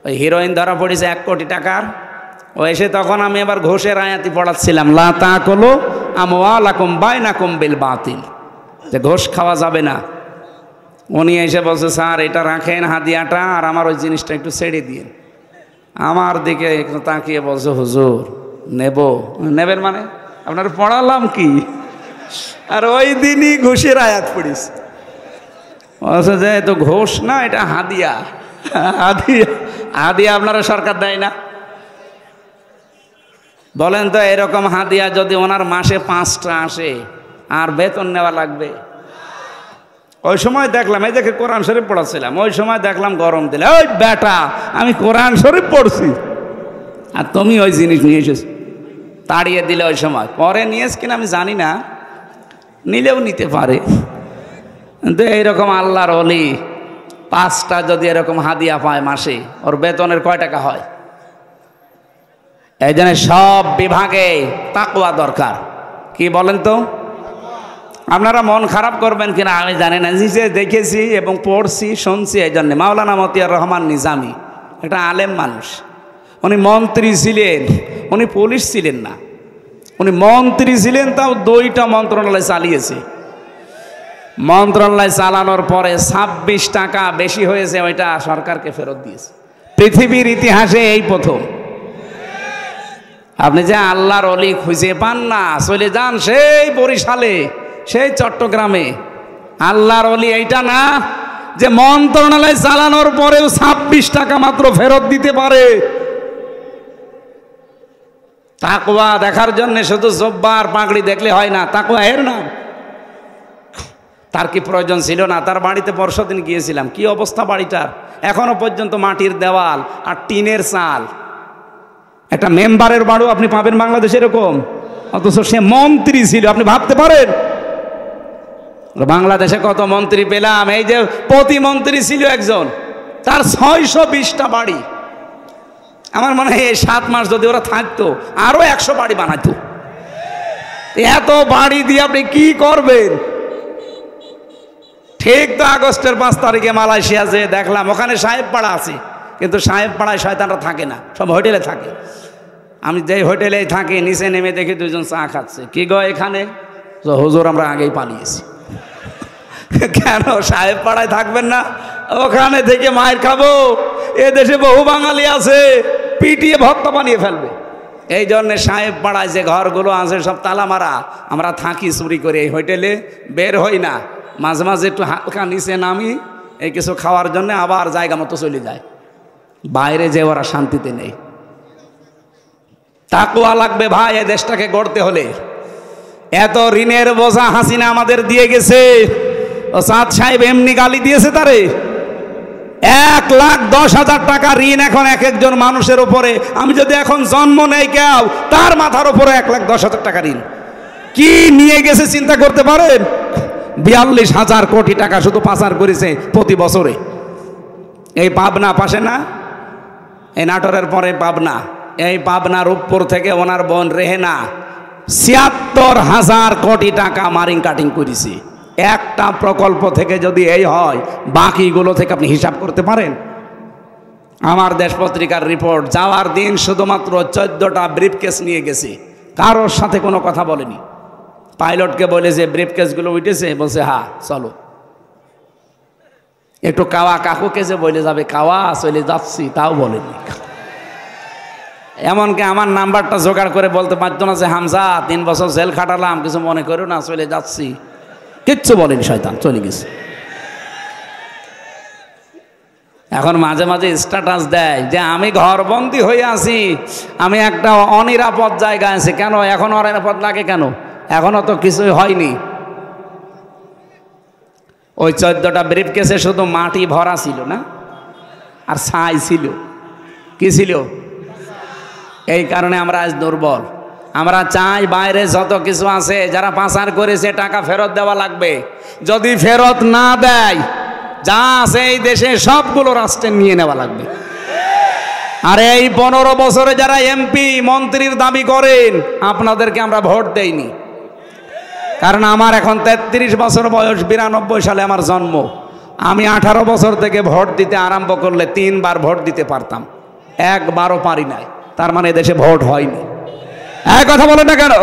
ওই হিরোইন ধরা পড়েছে 1 কোটি টাকার, ও এসে তখন আমি এবার ঘুষের আয়াতি পড়াচ্ছিলাম, লা তাকুলু আমওয়ালাকুম বাইনাকুম বিল বাতিল, যে ঘুষ খাওয়া যাবে না। উনি এসে বলছে, স্যার এটা রাখেন হাদিয়াটা, আর আমার ওই জিনিসটা একটু ছেড়ে দিন। আমার দিকে একটু তাকিয়ে বলছে, হুজুর নেব। নেবেন মানে? আপনার পড়ালাম কি? আর ওই দিনই ঘুষের আয়াত পড়িস। বলছে যে তো ঘুষ না, এটা হাদিয়া। হাদিয়া, হাদিয়া আপনারা সরকার দেয় না? বলেন তো, এরকম হাদিয়া যদি ওনার মাসে 5টা আসে, আর বেতন নেওয়া লাগবে? ওই সময় দেখলাম, এই দেখে কোরআন শরীফ পড়াচ্ছিলাম, ওই সময় দেখলাম গরম দিলে, ওই বেটা আমি কোরআন শরীফ পড়ছি আর তুমি ওই জিনিস নিয়ে এসেছো, তাড়িয়ে দিলে ওই সময়। পরে নিয়েছ কিনা আমি জানি না, নিলেও নিতে পারে। কিন্তু এইরকম আল্লাহর ওলি 5টা যদি এরকম হাদিয়া পায় মাসে, ওর বেতনের কয় টাকা হয়? এই জন্য সব বিভাগে তাকওয়া দরকার। কি বলেন তো? আপনারা মন খারাপ করবেন কিনা আমি জানি না, নিজে দেখেছি এবং পড়ছি, শুনছি। এই জন্যে মাওলানা মতিয়ার রহমান নিজামী একটা আলেম মানুষ, উনি মন্ত্রী ছিলেন, উনি পুলিশ ছিলেন না, উনি মন্ত্রী ছিলেন, তাও 2টা মন্ত্রণালয় চালিয়েছে। মন্ত্রণালয় চালানোর পরে 26 টাকা বেশি হয়েছে, ওইটা সরকারকে ফেরত দিয়েছে। পৃথিবীর ইতিহাসে এই প্রথম। আপনি যে আল্লাহর অলি খুঁজে পান না, চলে যান সেই বরিশালে, সেই চট্টগ্রামে। আল্লাহর অলি এইটা না যে মন্ত্রণালয় চালানোর পরেও 26 টাকা মাত্র ফেরত দিতে পারে। তাকওয়া দেখার জন্য শুধু জব্বার পাগড়ি দেখলে হয় না, তাকওয়া এর নাম। তার কি প্রয়োজন ছিল না? তার বাড়িতে পরশুদিন গিয়েছিলাম, কি অবস্থা বাড়িটার, এখনো পর্যন্ত মাটির দেওয়াল আর টিনের চাল। একটা মেম্বারের বাড়ি আপনি পাবেন বাংলাদেশে এরকম, অথচ সে মন্ত্রী ছিল। আপনি ভাবতে পারেন বাংলাদেশে কত মন্ত্রী পেলাম, এই যে প্রতিমন্ত্রী ছিল একজন, তার 620টা বাড়ি। আমার মনে হয় এই 7 মাস যদি ওরা থাকতো আরো 100 বাড়ি বানাইতো। এত বাড়ি দিয়ে আপনি কি করবেন? ঠিক তো আগস্টের 5 তারিখে মালয়েশিয়া যে দেখলাম, ওখানে সাহেব পাড়া আছে, কিন্তু সাহেব পাড়ায় শয়তানরা থাকে না, সব হোটেলে থাকে। আমি যেই হোটেলে থাকি, নিচে নেমে দেখি 2জন চা খাচ্ছে। কি গো এখানে? হুজুর আমরা আগেই পালিয়েছি। কেন সাহেব পাড়ায় থাকবেন না? ওখানে থেকে মায়ের খাবো। এ দেশে বহু বাঙালি আছে, পিটিয়ে ভক্ত বানিয়ে ফেলবে। এই জন্যে সাহেব পাড়ায় যে ঘরগুলো আছে সব তালা মারা। আমরা থাকি চুরি করে, এই হোটেলে বের হই না। মাঝে মাঝে একটু হালকা নিচে নামি, এই কিছু খাওয়ার জন্য, আবার জায়গা মতো চলে যায়। বাইরে যে ওরা শান্তিতে নেই। তাকওয়া লাগবে ভাই এই দেশটাকে গড়তে হলে। এত ঋণের বোঝা হাসিনা আমাদের দিয়ে গেছে। ও সাদ সাহেব এমনি গালি দিয়েছে তারে। 1,10,000 টাকা ঋণ এখন এক একজন মানুষের উপরে। আমি যদি এখন জন্ম নেই কেউ, তার মাথার উপরে 1,10,000 টাকা ঋণ। কি নিয়ে গেছে চিন্তা করতে পারেন? 42,000 কোটি টাকা শুধু পাচার করেছে প্রতি বছরে। এই পাবনা পাশে না, এই নাটোরের পরে পাবনা, এই পাবনা রূপপুর থেকে ওনার বোন রেহেনা 76,000 কোটি টাকা মারিং কাটিং করেছে। একটা প্রকল্প থেকে যদি এই হয়, বাকিগুলো থেকে আপনি হিসাব করতে পারেন? আমার দেশ পত্রিকার রিপোর্ট, যাওয়ার দিন শুধুমাত্র 14টা ব্রিফকেস নিয়ে গেছে, কারোর সাথে কোনো কথা বলেনি। পাইলটকে বলেছে ব্রিফকেসগুলো উঠেছে, বলছে হ্যাঁ চলো। একটু কাওয়া কাকুকে যে বলে যাবে কাওয়া চলে যাচ্ছি, তাও বলেনি। এমনকি আমার নাম্বারটা জোগাড় করে বলতে পারতো না যে হামজা 3 বছর জেল খাটালাম, কিছু মনে করো না, চলে যাচ্ছি। কিচ্ছু বলেনি, শয়তান চলে গেছে। এখন মাঝে মাঝে স্ট্যাটাস দেয় যে আমি ঘরবন্দি হয়ে আছি, আমি একটা অনিরাপদ জায়গায় আছি। কেন এখন অনিরাপদ লাগে কেন? এখনো তো কিছুই হয়নি। ওই 14টা ব্রিফকেসে শুধু মাটি ভরা ছিল না, আর ছাই ছিল। কি ছিল? এই কারণে আমরা আজ দুর্বল। আমরা চাই বাইরে যত কিছু আছে, যারা পাচার করেছে টাকা ফেরত দেওয়া লাগবে। যদি ফেরত না দেয়, যা আছে এই দেশে সবগুলো রাষ্ট্রের নিয়ে নেওয়া লাগবে। আর এই 15 বছরে যারা এমপি মন্ত্রীর দাবি করেন, আপনাদেরকে আমরা ভোট দেইনি। কারণ আমার এখন 33 বছর বয়স, 92 সালে আমার জন্ম। আমি 18 বছর থেকে ভোট দিতে আরম্ভ করলে 3 বার ভোট দিতে পারতাম, একবারও পারি নাই। তার মানে দেশে ভোট হয়নি। এক কথা বলেন না কেন?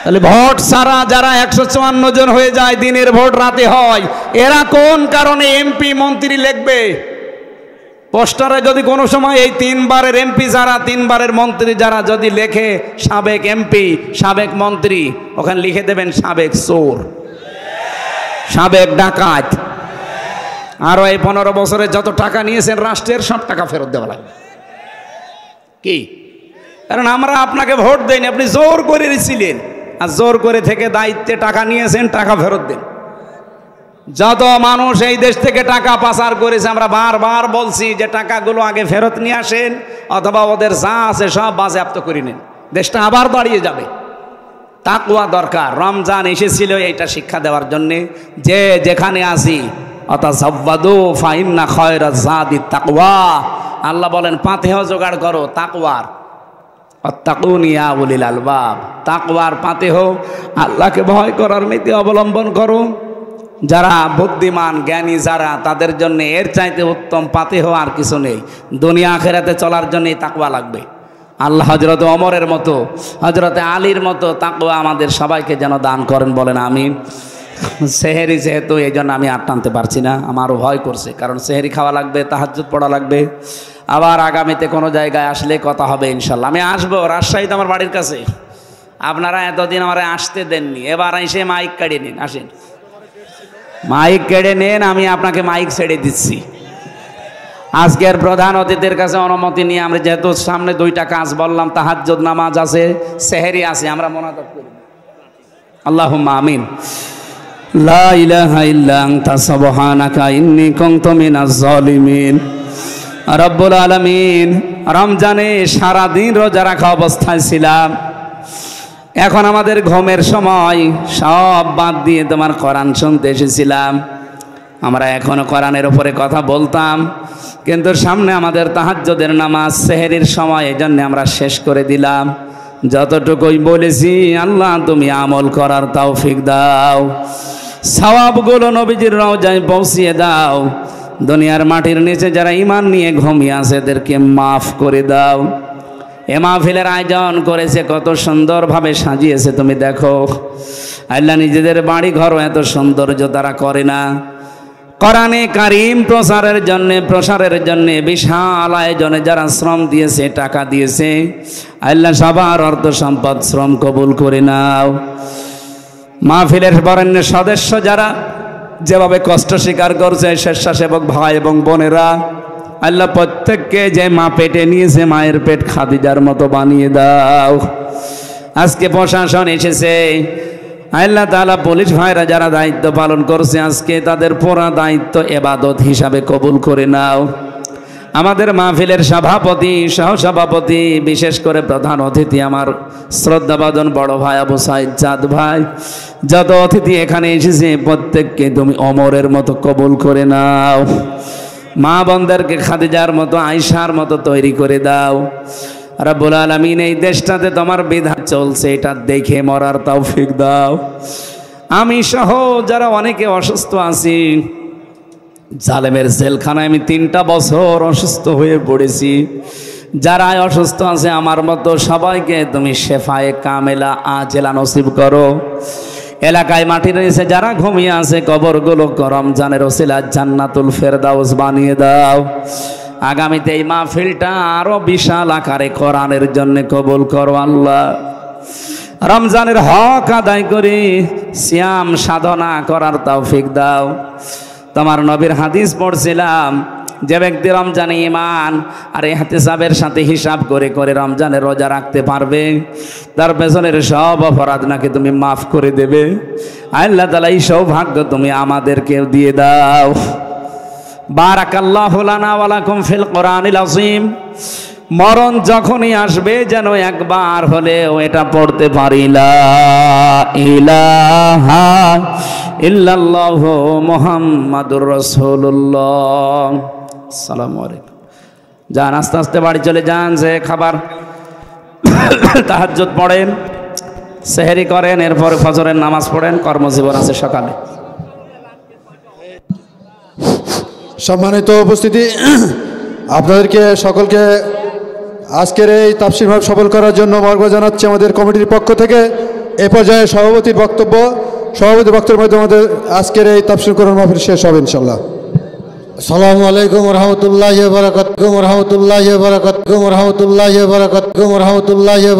তাহলে ভোট ছাড়া যারা 154 জন হয়ে যায়, দিনের ভোট রাতে হয়, এরা কোন কারণে এমপি মন্ত্রী লিখবে? পোস্টারে যদি কোনো সময় এই 3 বারের এমপি যারা, 3 বারের মন্ত্রী যারা যদি লেখে সাবেক এমপি, সাবেক মন্ত্রী, ওখানে লিখে দেবেন সাবেক চোর, সাবেক ডাকাত। আরো এই 15 বছরে যত টাকা নিয়েছেন রাষ্ট্রের, সব টাকা ফেরত দেওয়া লাগবে। কি? কারণ আমরা আপনাকে ভোট দেইনি, আপনি জোর করে ছিলেন, আর জোর করে থেকে দায়িত্বে টাকা নিয়েছেন, টাকা ফেরত দেন। যত মানুষ এই দেশ থেকে টাকা পাচার করেছে, আমরা বারবার বলছি যে টাকাগুলো আগে ফেরত নিয়ে আসেন, অথবা ওদের যা আছে সব বাজেয়াপ্ত করে নেন, দেশটা আবার দাঁড়িয়ে যাবে। তাকওয়া দরকার। রমজান এসেছিল এইটা শিক্ষা দেওয়ার জন্যে যে যেখানে আসি অতাযাব্বাদু ফাইন্না খায়রাজ যাদিত তাকওয়া। আল্লাহ বলেন পাথেহ জোগাড় করো তাকওয়ার। আত্তাকুন ইয়া উলিল আলবাব। তাকওয়ার পাথেহ, আল্লাহকে ভয় করার নীতি অবলম্বন করো। যারা বুদ্ধিমান জ্ঞানী যারা, তাদের জন্য এর চাইতে উত্তম পাথেহ আর কিছু নেই। দুনিয়া আখিরাতে চলার জন্যই তাকওয়া লাগবে। আল্লাহ হযরত ওমরের মতো, হযরত আলীর মতো তাকওয়া আমাদের সবাইকে যেন দান করেন, বলেন আমিন। সেহেরি যেহেতু, এই জন্য আমি আর টানতে পারছি না, আমারও ভয় করছে, কারণ সেহেরি খাওয়া লাগবে, তাহাজ্জুদ পড়া লাগবে। আবার আগামীতে কোনো জায়গায় আসলে কথা হবে ইনশাল্লাহ। আমি আসবো, রাজশাহীতে আমার বাড়ির কাছে। আপনারা এতদিন আমার আসতে দেননি, এবার এসে মাইক কেড়ে নিন, আসেন মাইক কেড়ে নেন, আমি আপনাকে মাইক ছেড়ে দিচ্ছি। আজকের প্রধান অতিথির কাছে অনুমতি নিয়ে আমরা যেহেতু সামনে দুইটা কাজ বললাম, তাহাজ্জুদ নামাজ আছে, সেহেরি আছে, আমরা মোনাজাত করি। আল্লাহুম্মা আমিন। লা ইলাহা ইল্লা আনতা সুবহানাকা ইন্নী কুনতু মিনাজ জালিমিন। রব্বুল আলামিন, রমজানে সারা দিন রোজা রাখা অবস্থায় ছিলাম, এখন আমাদের ঘুমের সময়, সব বাদ দিয়ে তোমার কোরআন শুনতে এসেছিলাম। আমরা এখনো কোরআনের উপরে কথা বলতাম, কিন্তু সামনে আমাদের তাহাজ্জুদের নামাজ, সেহেরির সময়, এই জন্য আমরা শেষ করে দিলাম। যতটুকুই বলেছি আল্লাহ তুমি আমল করার তৌফিক দাও, সওয়াবগুলো নবীজির রওজায় পৌঁছিয়ে দাও। দুনিয়ার মাটির নিচে যারা ঈমান নিয়ে ঘুমিয়ে আছে এদেরকে মাফ করে দাও। এ মাহফিলের আয়োজন করেছে, কত সুন্দরভাবে সাজিয়েছে তুমি দেখো। আল্লাহ নিজেদের বাড়ি ঘরও এত সৌন্দর্য তারা করে না। কোরআনে কারীম প্রসারের জন্য বিশাল আয়োজনে যারা শ্রম দিয়েছে, টাকা দিয়েছে, আল্লাহ সবার অর্থ সম্পদ শ্রম কবুল করে নাও। মাহফিলের বরেণ্য সদস্য যারা যেভাবে কষ্ট স্বীকার করছে, স্বেচ্ছাসেবক ভাই এবং বোনেরা, আল্লাহ প্রত্যেককে যে মা পেটে নিয়েছে, মায়ের পেট খাদিজার মতো বানিয়ে দাও। আজকে প্রশাসন এসেছে, আল্লাহ তাআলা পুলিশ ভাইরা যারা দায়িত্ব পালন করছে, আজকে তাদের পুরা দায়িত্ব ইবাদত হিসাবে কবুল করে নাও। আমাদের মাহফিলের সভাপতি, সহসভাপতি, বিশেষ করে প্রধান অতিথি আমার শ্রদ্ধাভাজন বড় ভাই আবু সাইদ চাঁদ ভাই, যত অতিথি এখানে এসেছে প্রত্যেককে তুমি ওমরের মতো কবুল করে নাও। মা বোনদেরকে খাদিজার মতো, আয়েশার মতো তৈরি করে দাও। রব্বুল আলামিন, এই দেশটাতে তোমার বিধান চলছে, এটা দেখে মরার তৌফিক দাও। আমি সহ যারা অনেকে অসুস্থ আছি, জালেমের জেলখানায় আমি 3টা বছর অসুস্থ হয়ে পড়েছি। যারা অসুস্থ আছে আমার মতো সবাইকে তুমি শেফায়ে কামেলা আজেলা নসিব করো। এলাকায় মাটির নিচে যারা ঘুমিয়ে আছে কবরগুলো রমজানের ওসিলায় জান্নাতুল ফেরদাউস বানিয়ে দাও। আগামীতে এই মাহফিলটা আরো বিশাল আকারে কোরআনের জন্য কবুল করো আল্লাহ। রমজানের হক আদায় করে সিয়াম সাধনা করার তৌফিক দাও। তোমার নবীর হাদিস পড়ছিলাম, যে ব্যক্তি রমজানে ঈমান আর ইহতিসাবের সাথে হিসাব করে করে রমজানের রোজা রাখতে পারবে, তার পেছনের সব অপরাধ নাকি তুমি মাফ করে দেবে। আল্লাহ তাআলা এই সৌভাগ্য তুমি আমাদেরকে দিয়ে দাও। বারাকাল্লাহু লানা ওয়া লাকুম ফিল কোরআনিল আযীম। মরণ যখনই আসবে যেন একবার হলেও এটা পড়তে পারি, লা ইলাহা ইল্লাল্লাহু মুহাম্মাদুর রাসূলুল্লাহ। আসসালামু আলাইকুম। যান আস্তে আস্তে বাড়ি চলে যান, যে খাবার তাহাজ্জুদ পড়েন, সেহরি করেন, এরপর ফজরের নামাজ পড়েন, কর্মজীবন আছে সকালে। সম্মানিত উপস্থিতি, আপনাদেরকে সকলকে আজকের এই তাফসীর মাহফিল সফল করার জন্য মর্যাদা জানাচ্ছি আমাদের কমিটির পক্ষ থেকে। এ পর্যায়ে সভাপতির বক্তব্যের মাধ্যমে আমাদের আজকের এই তাফসীর কোরআন মাহফিল শেষ হবে ইনশাআল্লাহ। আসসালামু আলাইকুম ওয়া রাহমাতুল্লাহি ওয়া বারাকাতুহু।